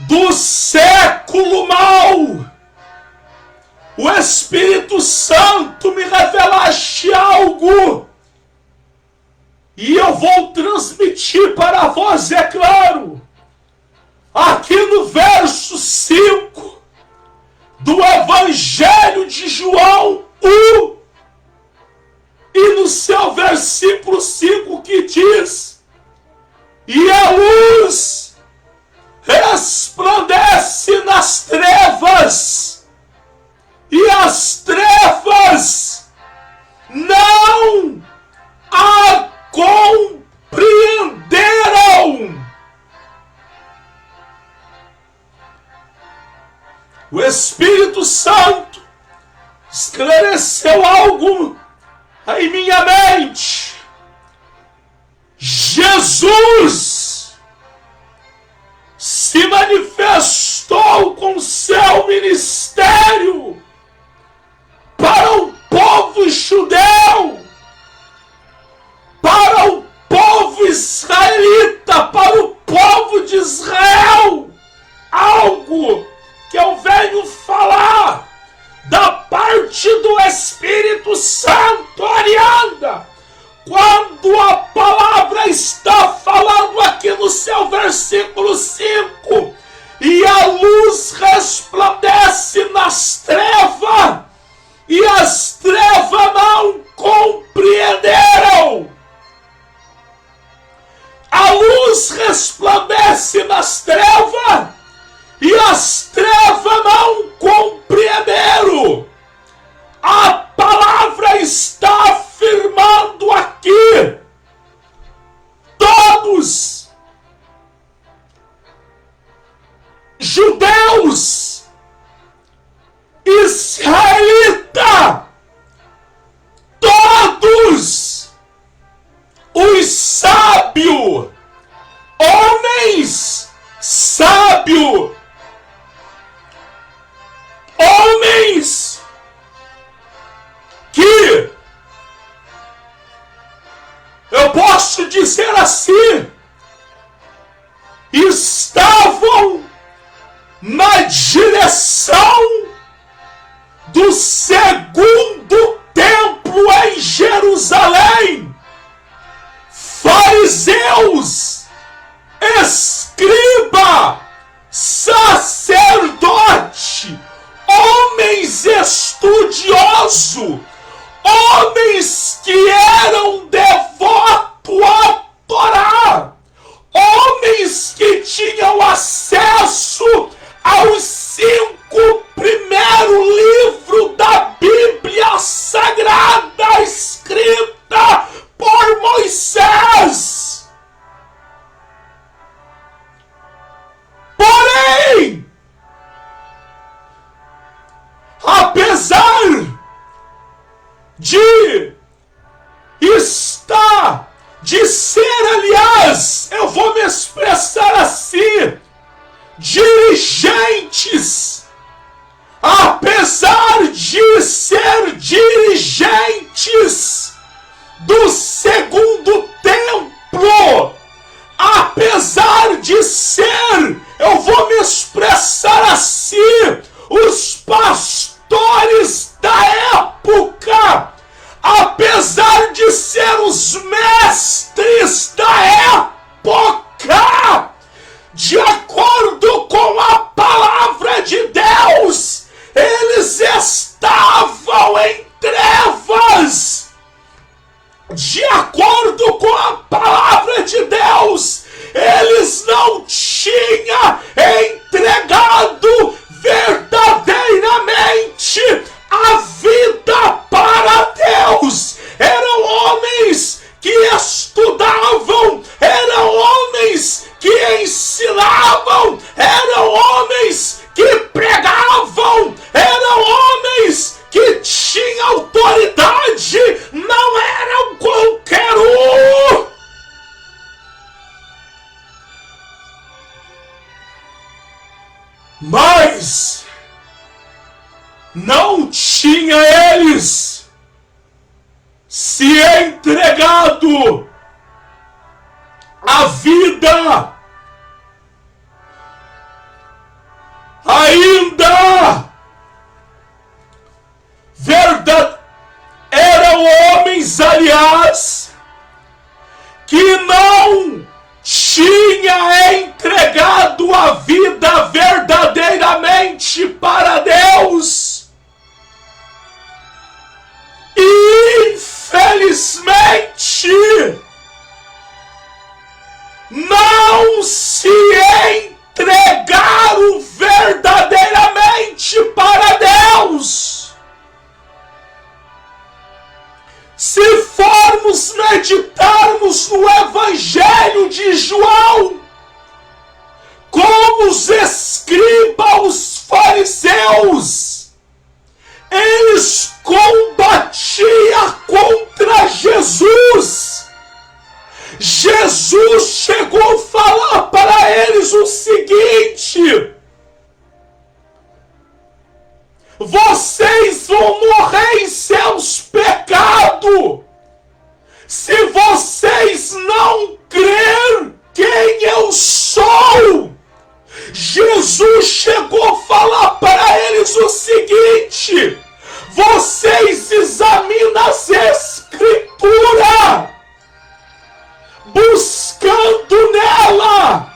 do século mal. O Espírito Santo me revelaste algo e eu vou transmitir para vós, é claro. Aqui no verso 5 do Evangelho de João 1, e no seu versículo 5 que diz: e a luz resplandece nas trevas, e as trevas não a compreenderam. O Espírito Santo esclareceu algo em minha mente. Jesus se manifestou com seu ministério para o povo judeu, para o povo israelita, para o povo de Israel. Algo que eu venho falar da parte do Espírito Santo orienta. Quando a palavra está falando aqui no seu versículo 5, e a luz resplandece nas trevas, e as trevas não compreenderam. A luz resplandece nas trevas, e as trevas não compreenderam. A palavra está afirmando aqui: todos, judeus, israelitas, todos os sábios, homens sábios, homens que, eu posso dizer assim, estavam na direção do segundo templo em Jerusalém. Fariseus, escriba, sacerdote, homens estudiosos, homens que eram devotos à Torá, homens que tinham acesso aos 5 primeiros livros da Bíblia Sagrada, escrita por Moisés. Porém, apesar de ser, aliás, eu vou me expressar assim, dirigentes, apesar de ser dirigentes do segundo templo, apesar de ser, eu vou me expressar assim, os pastores da época, apesar de ser os mestres da época, de acordo com a palavra de Deus, eles estavam em trevas. De acordo com a palavra de Deus, eles não tinham entregado verdadeiramente a vida para Deus. Eram homens que estudavam, eram homens que ensinavam, eram homens que pregavam, eram homens que tinham autoridade, não eram qualquer um. Mas não tinha eles se entregado a vida ainda verdade. Eram homens, aliás, que não tinha entregado a vida verdadeiramente para Deus. E, infelizmente, não se entregaram verdadeiramente para Deus. Se formos meditarmos no Evangelho de João, como os escribas, os fariseus, eles combatiam contra Jesus. Jesus chegou a falar para eles o seguinte: vocês vão morrer em seus pecados se vocês não crerem quem eu sou. Jesus chegou a falar para eles o seguinte: vocês examinam as Escrituras, buscando nela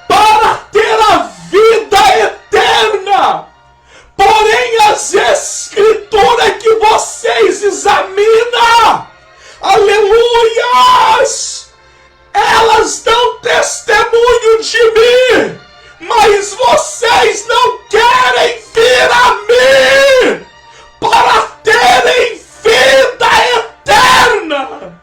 para ter a vida eterna. Porém, as Escrituras que vocês examinam, aleluias, elas dão testemunho de mim, mas vocês não querem vir a mim para terem vida eterna.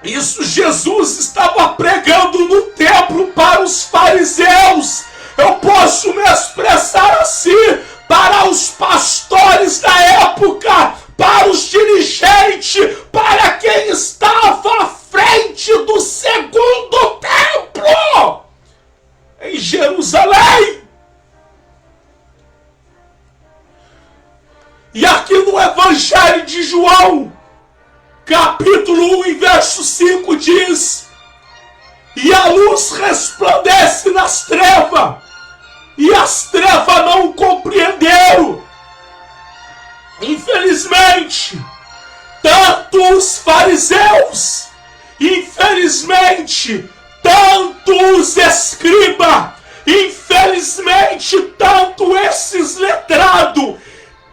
Isso Jesus estava pregando no templo para os fariseus. Eu posso me expressar assim, para os pastores da época, para os dirigentes, para quem estava à frente do segundo templo em Jerusalém. E aqui no Evangelho de João, capítulo 1, verso 5 diz: e a luz resplandece nas trevas, e as trevas não compreenderam. Infelizmente, tanto os fariseus, infelizmente, tanto os escribas, infelizmente, tanto esses letrados,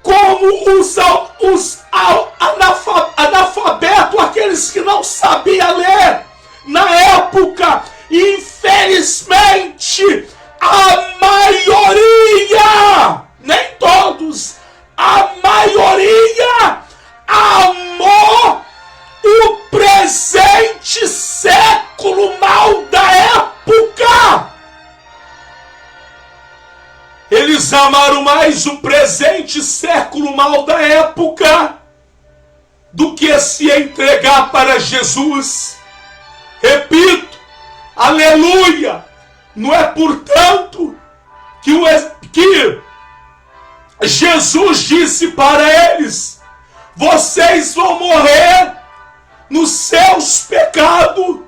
como os analfabetos, aqueles que não sabiam ler na época, infelizmente, a maioria, nem todos, a maioria amou o presente século mal da época. Eles amaram mais o presente século mal da época do que se entregar para Jesus. Repito, aleluia! Não é portanto que Jesus disse para eles: vocês vão morrer nos seus pecados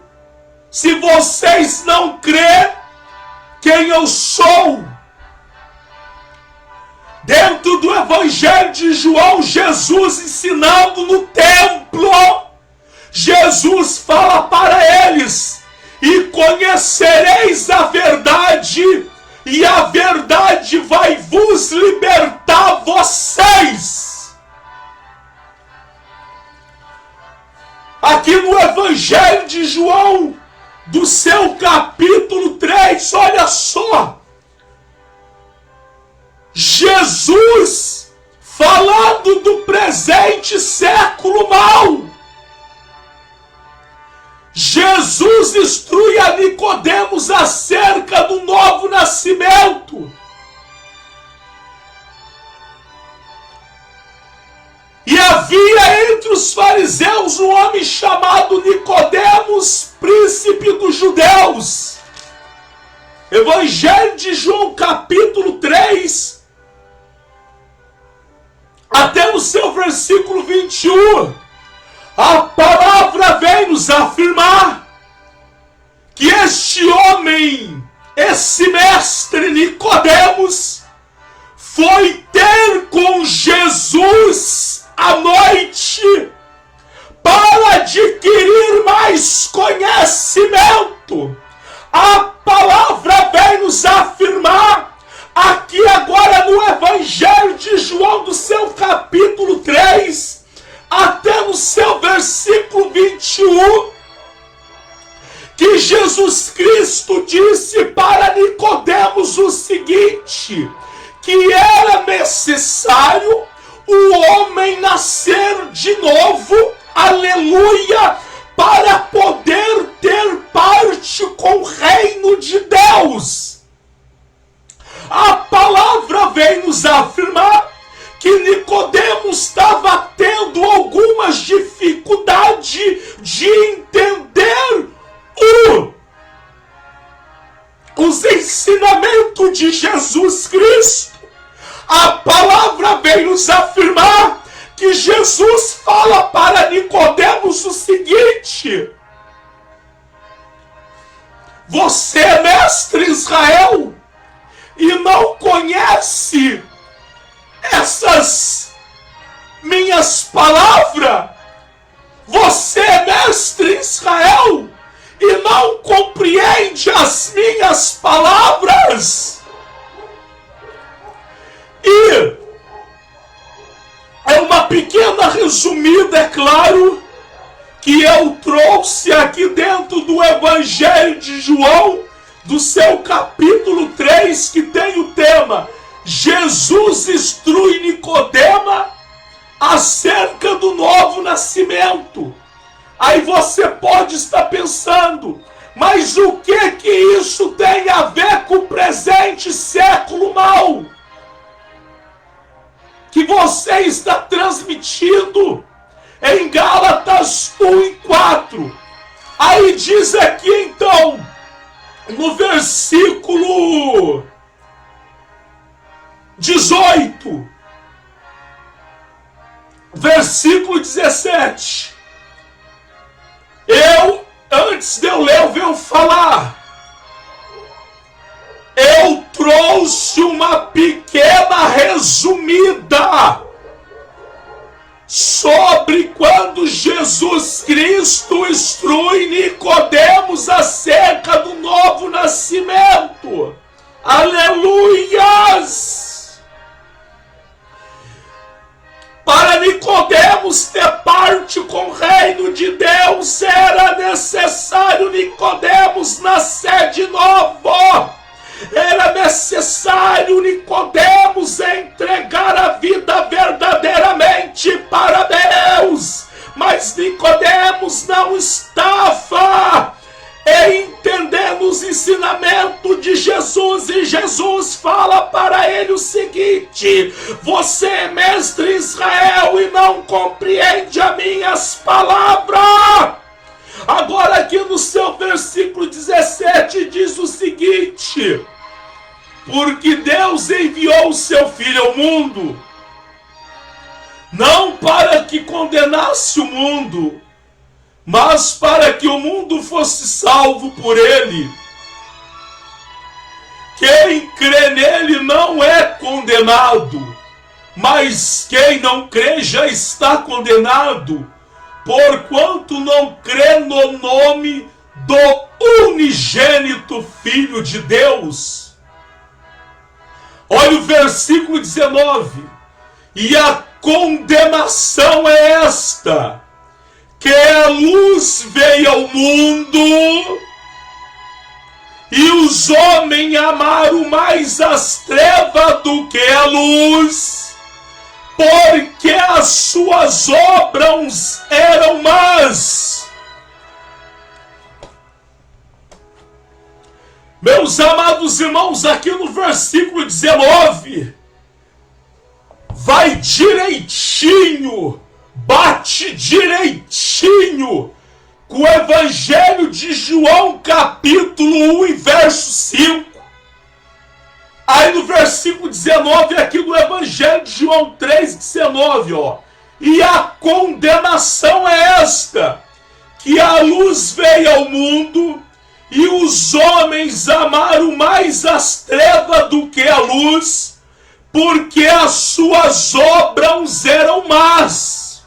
se vocês não crêem quem eu sou. Dentro do Evangelho de João, Jesus ensinando no templo, Jesus fala para eles: e conhecereis a verdade, e a verdade vai vos libertar vocês. Aqui no Evangelho de João, do seu capítulo 3, olha só, Jesus falando do presente século mal. Jesus instrui a Nicodemos acerca do novo nascimento. E havia entre os fariseus um homem chamado Nicodemos, príncipe dos judeus. Evangelho de João, capítulo 3, até no seu versículo 21. A palavra vem nos afirmar que este homem, esse mestre Nicodemos, foi ter com Jesus à noite para adquirir mais conhecimento. A palavra vem nos afirmar aqui agora no Evangelho de João, do seu capítulo 3, até no seu versículo 21, que Jesus Cristo disse para Nicodemos o seguinte: que era necessário o homem nascer de novo, aleluia, para poder ter parte com o reino de Deus. A palavra vem nos afirmar que Nicodemos estava tendo algumas dificuldades de entender os ensinamentos de Jesus Cristo. A palavra vem nos afirmar que Jesus fala para Nicodemos o seguinte: você é mestre Israel e não conhece essas minhas palavras? Você é mestre Israel e não compreende as minhas palavras? E é uma pequena resumida, é claro, que eu trouxe aqui dentro do Evangelho de João, do seu capítulo 3, que tem o tema Jesus instrui Nicodema acerca do novo nascimento. Aí você pode estar pensando, mas o que isso tem a ver com o presente século mal que você está transmitindo em Gálatas 1:4? Aí diz aqui então, no versículo 18, versículo 17. Antes de eu ler, eu venho falar. Eu trouxe uma pequena resumida sobre quando Jesus Cristo instrui Nicodemos acerca do novo nascimento. Aleluias! Para Nicodemos ter parte com o reino de Deus, era necessário Nicodemos nascer de novo. Era necessário Nicodemos entregar a vida verdadeiramente para Deus. Mas Nicodemos não estava entendendo os ensinamentos de Jesus, e Jesus fala para ele o seguinte: você é mestre em Israel e não compreende as minhas palavras. Agora aqui no seu versículo 17 diz o seguinte: porque Deus enviou o seu Filho ao mundo, não para que condenasse o mundo, mas para que o mundo fosse salvo por ele. Quem crê nele não é condenado, mas quem não crê já está condenado, porquanto não crê no nome do unigênito Filho de Deus. Olha o versículo 19. E a condenação é esta: que a luz veio ao mundo, e os homens amaram mais as trevas do que a luz, porque as suas obras eram más. Meus amados irmãos, aqui no versículo 19, vai direitinho, bate direitinho com o Evangelho de João, capítulo 1 e verso 5. Aí no versículo 19, aqui do Evangelho de João 3:19, ó. E a condenação é esta: que a luz veio ao mundo, e os homens amaram mais as trevas do que a luz, porque as suas obras eram más.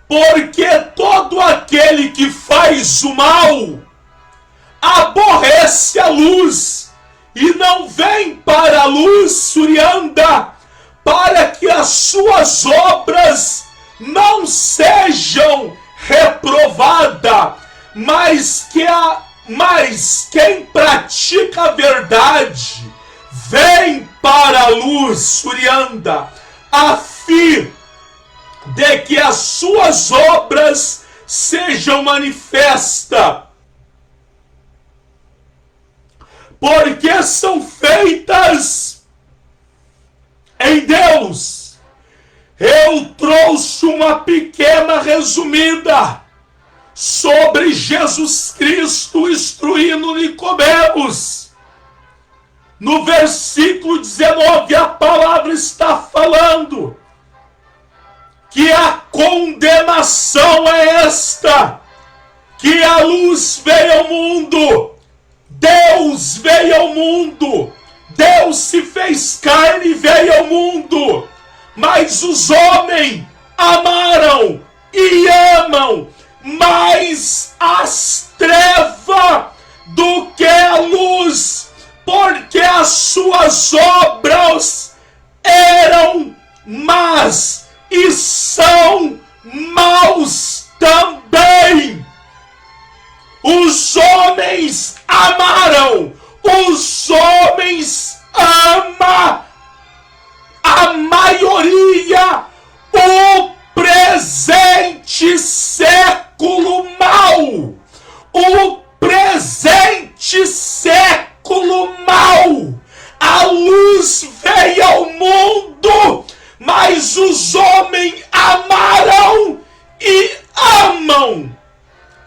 Porque todo aquele que faz o mal aborrece a luz, e não vem para a luz, Surianda, para que as suas obras não sejam reprovadas, mas quem pratica a verdade vem para a luz, Surianda, a fim de que as suas obras sejam manifestas, porque são feitas em Deus. Eu trouxe uma pequena resumida sobre Jesus Cristo instruindo Nicodemos. No versículo 19, a palavra está falando que a condenação é esta: que a luz veio ao mundo, Deus veio ao mundo, Deus se fez carne e veio ao mundo, mas os homens amaram e amam mais as trevas do que a luz, porque as suas obras eram más e são maus amaram. Os homens amam, a maioria, o presente século mal. O presente século mal. A luz veio ao mundo, mas os homens amaram e amam.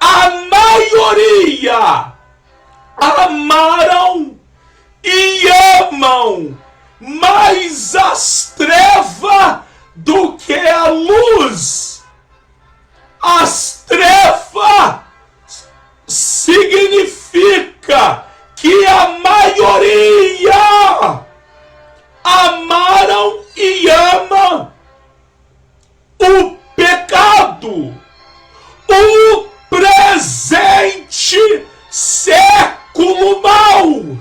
A maioria amaram e amam mais as trevas do que a luz. As trevas significa que a maioria amaram e amam o pecado, o presente século mal.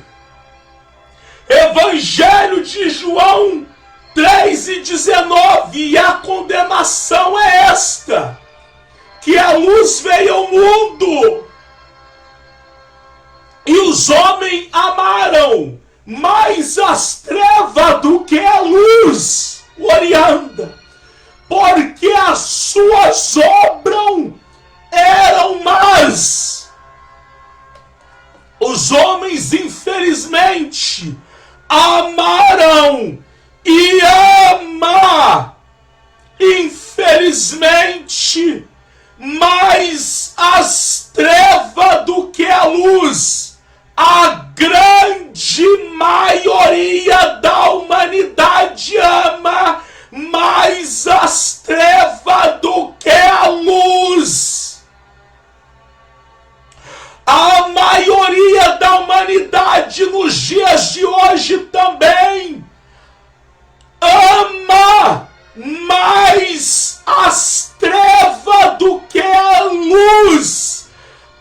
Evangelho de João 3:19, e a condenação é esta, que a luz veio ao mundo, e os homens amaram mais as trevas do que a luz, orianda, porque as suas obras eram más. Os homens, infelizmente, amaram e amam, infelizmente, mais as trevas do que a luz. A grande maioria da humanidade ama mais as trevas do que a luz. A maioria da humanidade nos dias de hoje também ama mais as trevas do que a luz.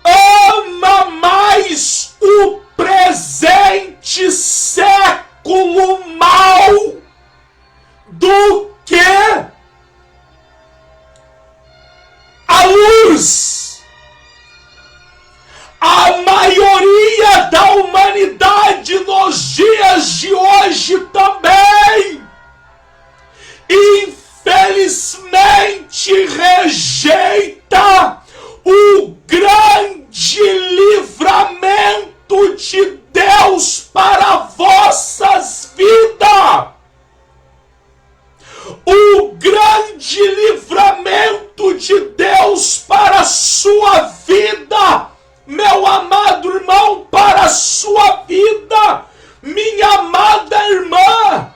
Ama mais o presente século mal do que a luz. A maioria da humanidade nos dias de hoje também, infelizmente, rejeita o grande livramento de Deus para vossas vidas. O grande livramento de Deus para a sua vida, meu amado irmão, para a sua vida, minha amada irmã,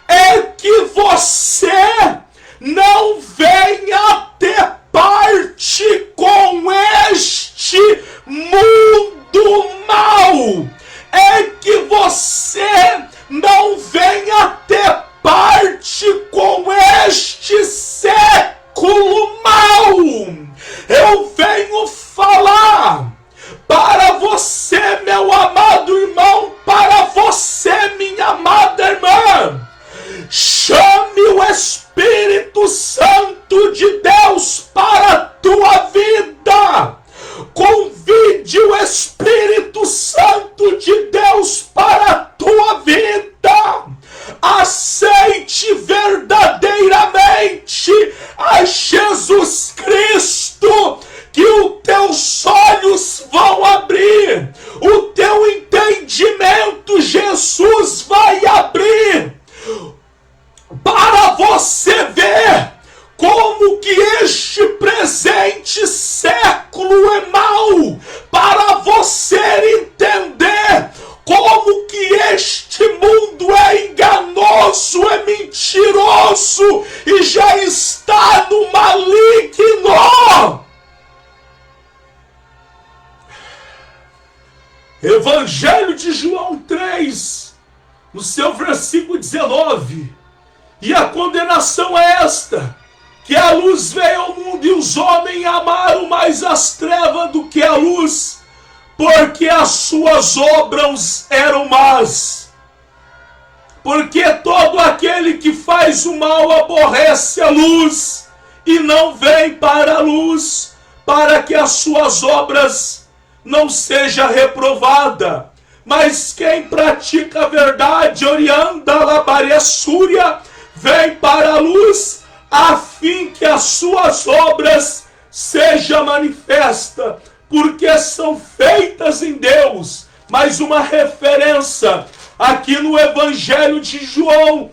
é que você não venha ter parte com este mundo mau. É que você não venha ter parte com este século mau. Eu venho falar para você, meu amado irmão, para você, minha amada irmã. Chame o Espírito Santo de Deus para a tua vida. Convide o Espírito Santo de Deus para a tua vida. Aceite verdadeiramente a Jesus Cristo, que os teus olhos vão abrir, o teu entendimento Jesus vai abrir, para você ver como que este presente século é mau, para você entender como que este mundo é enganoso, é mentiroso e já está no maligno. Evangelho de João 3, no seu versículo 19, e a condenação é esta, que a luz veio ao mundo e os homens amaram mais as trevas do que a luz, porque as suas obras eram más. Porque todo aquele que faz o mal aborrece a luz e não vem para a luz, para que as suas obras não seja reprovada. Mas quem pratica a verdade, orianda labaria súria, vem para a luz, a fim que as suas obras sejam manifestas, porque são feitas em Deus. Mais uma referência aqui no Evangelho de João,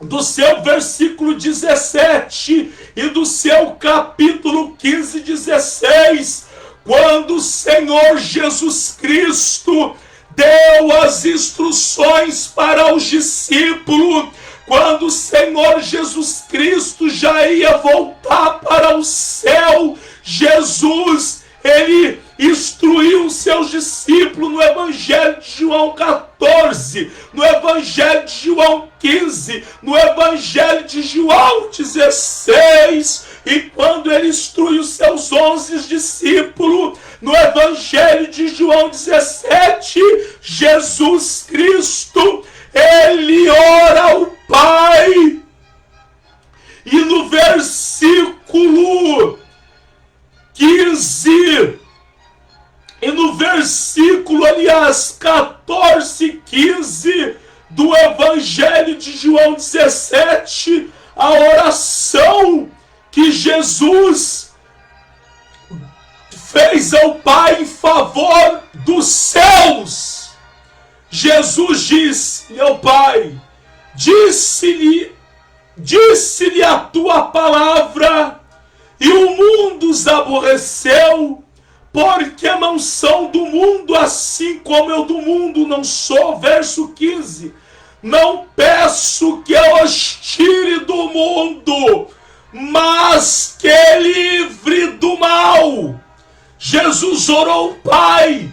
do seu versículo 17 e do seu capítulo 15, 16, quando o Senhor Jesus Cristo deu as instruções para os discípulos, quando o Senhor Jesus Cristo já ia voltar para o céu, Jesus, ele instruiu os seus discípulos no Evangelho de João 14, no Evangelho de João 15, no Evangelho de João 16, e quando ele instrui os seus 11 discípulos, no Evangelho de João 17, Jesus Cristo, ele ora ao Pai, e no versículo 15, e no versículo, 14, 15 do Evangelho de João 17, a oração que Jesus fez ao Pai em favor dos céus. Jesus disse ao Pai, disse-lhe a tua palavra, e o mundo os aborreceu, porque não são do mundo, assim como eu do mundo não sou. Verso 15, não peço que os tire do mundo, mas que livre do mal. Jesus orou ao Pai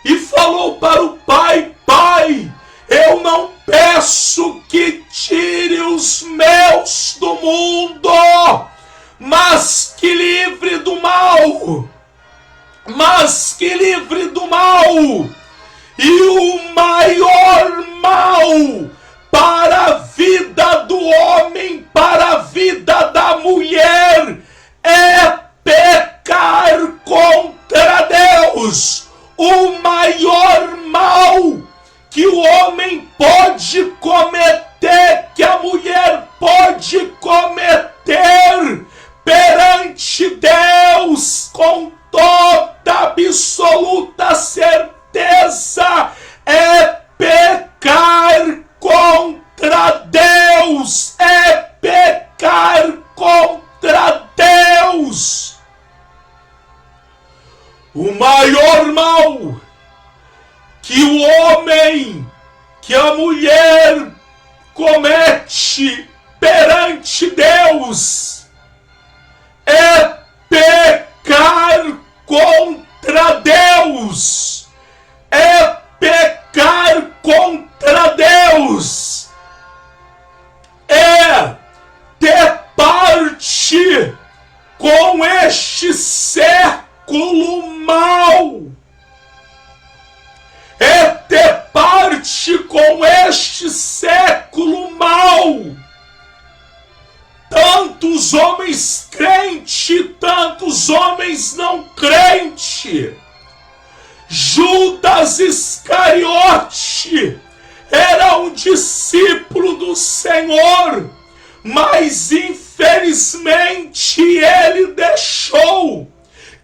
e falou para o Pai, Pai, eu não peço que tire os meus do mundo, mas que livre do mal. Mas que livre do mal. E o maior mal para a vida do homem, para a vida da mulher, é pecar contra Deus. O maior mal que o homem pode cometer, que a mulher pode cometer perante Deus, com toda absoluta certeza, é pecar contra Deus, é pecar contra Deus. O maior mal que o homem, que a mulher comete perante Deus é pecar contra Deus, é pecar contra Deus, é ter parte com este século mal, é ter parte com este século mal. Tantos homens crentes, tantos homens não crentes. Judas Iscariote era um discípulo do Senhor, mas infelizmente ele deixou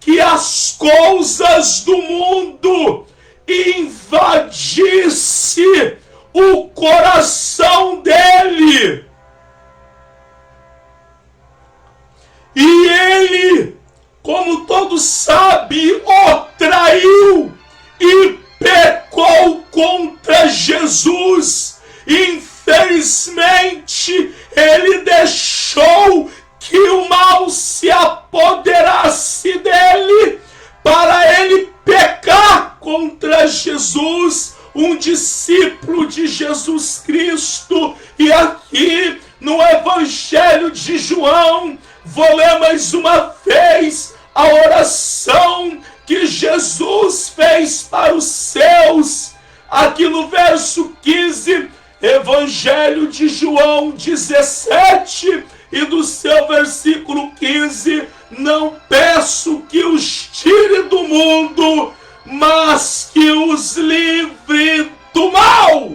que as coisas do mundo invadisse o coração dele. E ele, como todos sabem, o traiu e pecou contra Jesus. Infelizmente, ele deixou que o mal se apoderasse dele para ele pecar contra Jesus, um discípulo de Jesus Cristo. E aqui no Evangelho de João, vou ler mais uma vez a oração que Jesus fez para os seus. Aqui no verso 15, Evangelho de João 17, e do seu versículo 15, não peço que os tire do mundo, mas que os livre do mal.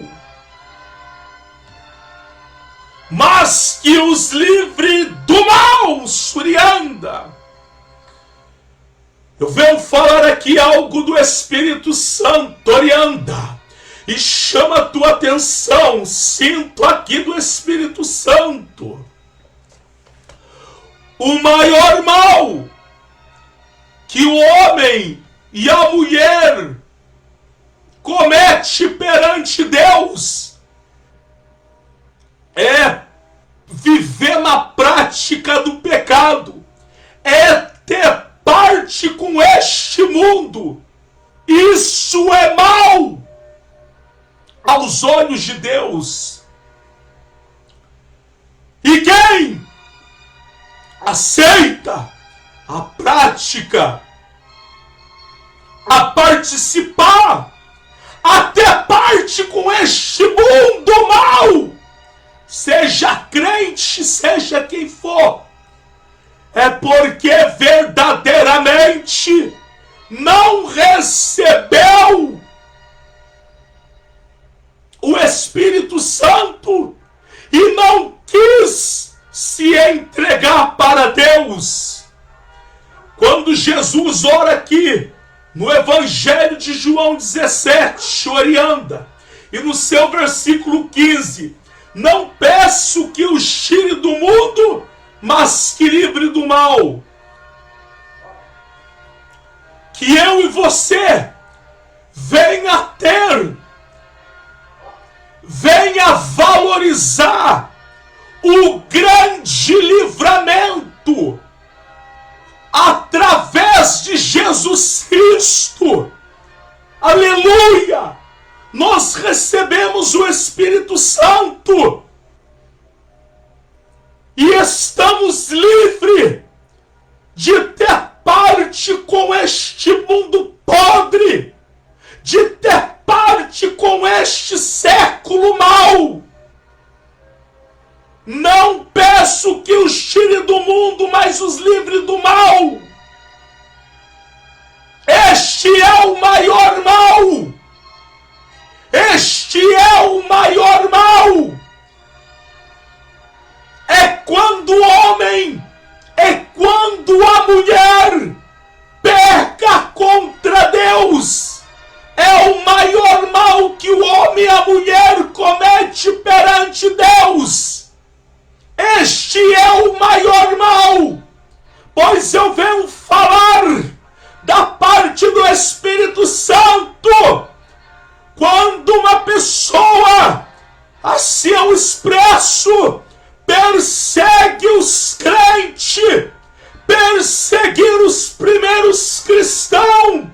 Mas que os livre do mal, Surianda. Eu venho falar aqui algo do Espírito Santo, Orianda, e chama a tua atenção, sinto aqui do Espírito Santo. O maior mal que o homem e a mulher comete perante Deus é viver na prática do pecado, é ter parte com este mundo. Isso é mal aos olhos de Deus. E quem aceita a prática, a participar, até parte com este mundo mal, seja crente, seja quem for, é porque verdadeiramente não recebeu o Espírito Santo e não quis se entregar para Deus. Quando Jesus ora aqui no Evangelho de João 17, Orianda, e no seu versículo 15, não peço que os tire do mundo, mas que livre do mal. Que eu e você venha ter, venha valorizar o grande livramento através de Jesus Cristo. Aleluia! Nós recebemos o Espírito Santo e estamos livres de ter parte com este mundo podre, de ter parte com este século mau. Não peço que os tire do mundo, mas os livre do mal. Este é o maior mal. Este é o maior mal. É quando o homem, é quando a mulher peca contra Deus. É o maior mal que o homem e a mulher comete perante Deus. Este é o maior mal, pois eu venho falar da parte do Espírito Santo. Quando uma pessoa, a seu expresso, persegue os crentes, perseguir os primeiros cristãos,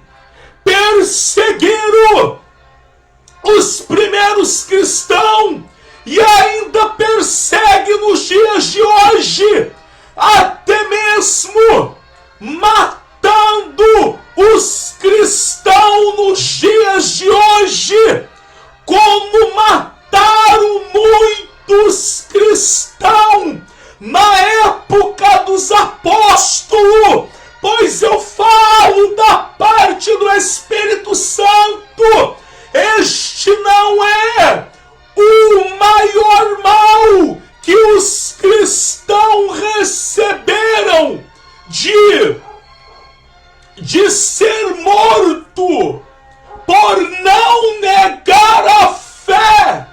perseguiram os primeiros cristãos e ainda persegue nos dias de hoje, até mesmo matando os cristãos nos dias de hoje, como mataram muitos cristãos na época dos apóstolos, pois eu falo da parte do Espírito Santo. Este não é o maior mal que os cristãos receberam de ser morto por não negar a fé,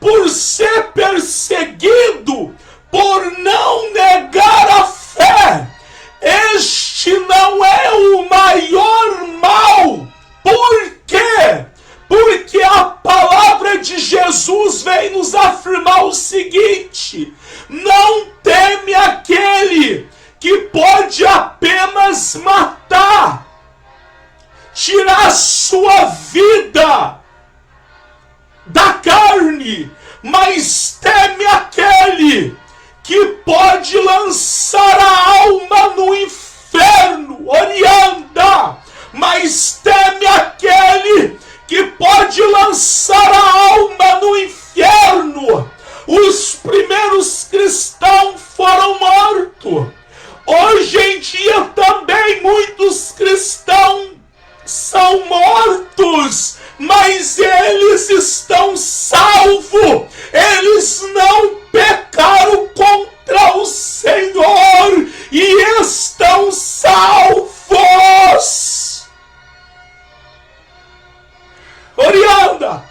por ser perseguido, por não negar a fé. Este não é o maior mal. Por quê? Porque a palavra de Jesus vem nos afirmar o seguinte: não teme aquele que pode apenas matar, tirar sua vida da carne, mas teme aquele que pode lançar a alma no inferno, Orianda, mas teme aquele que pode lançar a alma no inferno. Os primeiros cristãos foram mortos. Hoje em dia também muitos cristãos são mortos mas eles estão salvos. Eles não pecaram contra o Senhor e estão salvos. Orianda,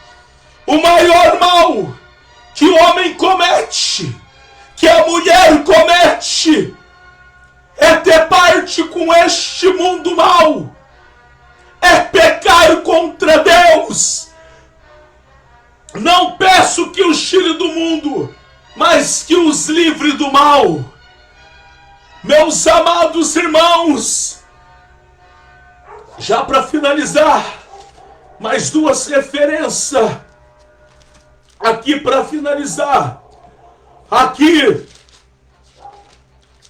o maior mal que o homem comete, que a mulher comete, é ter parte com este mundo mal, é pecar contra Deus. Não peço que os tire do mundo, mas que os livre do mal. Meus amados irmãos, já para finalizar, mais duas referências aqui para finalizar. Aqui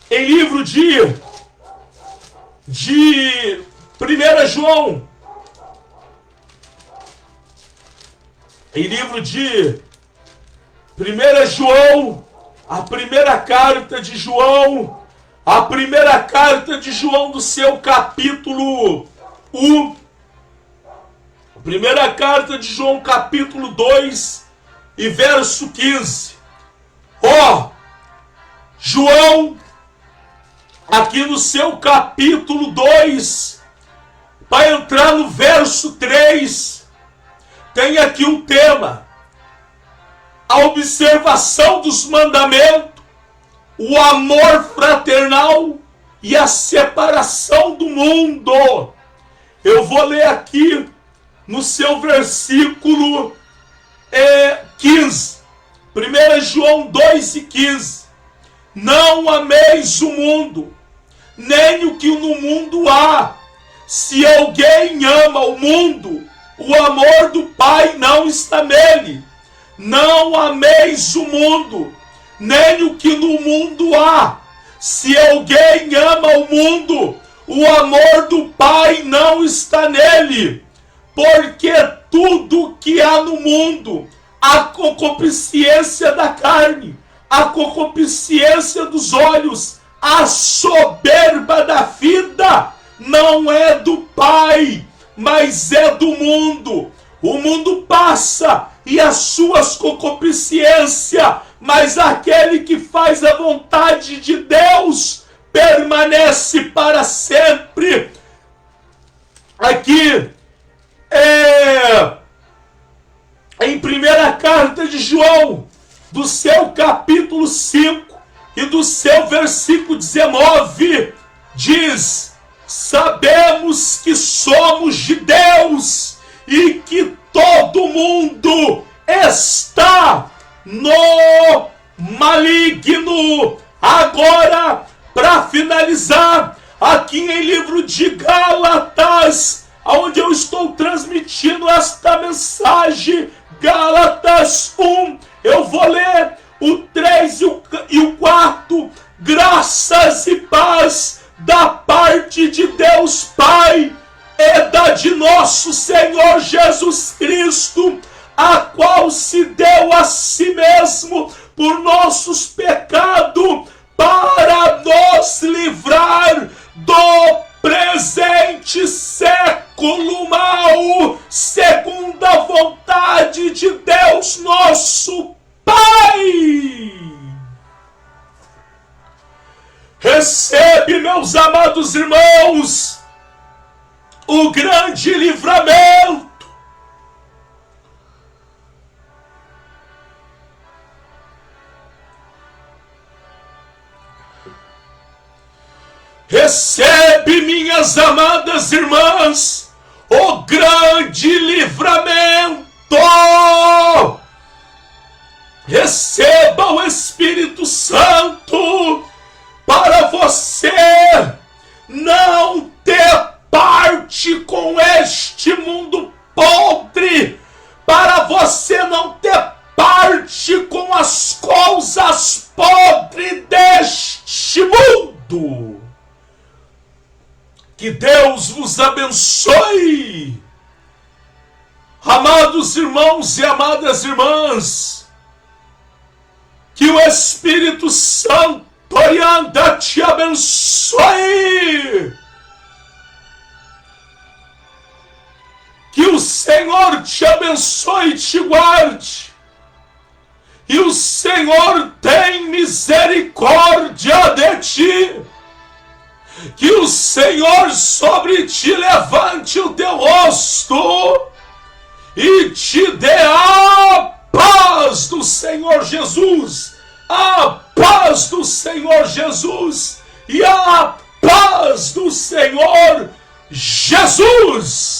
em livro de 1 João, em livro de 1 João, a primeira carta de João, do seu capítulo 1, primeira carta de João, capítulo 2 e verso 15. João, aqui no seu capítulo 2, para entrar no verso 3, tem aqui um tema: a observação dos mandamentos, o amor fraternal e a separação do mundo. Eu vou ler aqui no seu versículo 15. 1 João 2 e 15. Não ameis o mundo, nem o que no mundo há. Se alguém ama o mundo, o amor do Pai não está nele. Não ameis o mundo, nem o que no mundo há. Se alguém ama o mundo, o amor do Pai não está nele. Porque tudo que há no mundo, a concupiscência da carne, a concupiscência dos olhos, a soberba da vida, não é do Pai, mas é do mundo. O mundo passa e as suas concupiscências, mas aquele que faz a vontade de Deus permanece para sempre. Aqui em primeira carta de João, do seu capítulo 5 e do seu versículo 19, diz: sabemos que somos de Deus e que todo mundo está no maligno. Agora, para finalizar, aqui em livro de Gálatas, onde eu estou transmitindo esta mensagem, Gálatas 1, eu vou ler o 3 e o 4. Graças e paz da parte de Deus Pai e da de nosso Senhor Jesus Cristo, a qual se deu a si mesmo por nossos pecados, para nos livrar do presente século mal, segundo a vontade de Deus nosso Pai. Recebe, meus amados irmãos, o grande livramento. Recebe, minhas amadas irmãs, o grande livramento. Receba o Espírito Santo para você não ter parte com este mundo podre, para você não ter parte com as coisas podres deste mundo. Que Deus vos abençoe, amados irmãos e amadas irmãs. Que o Espírito Santo Orianda te abençoe. Que o o Senhor te abençoe e te guarde. E o Senhor tem misericórdia de ti. Que o Senhor sobre ti levante o teu rosto e te dê a paz do Senhor Jesus. A paz do Senhor Jesus. E a paz do Senhor Jesus.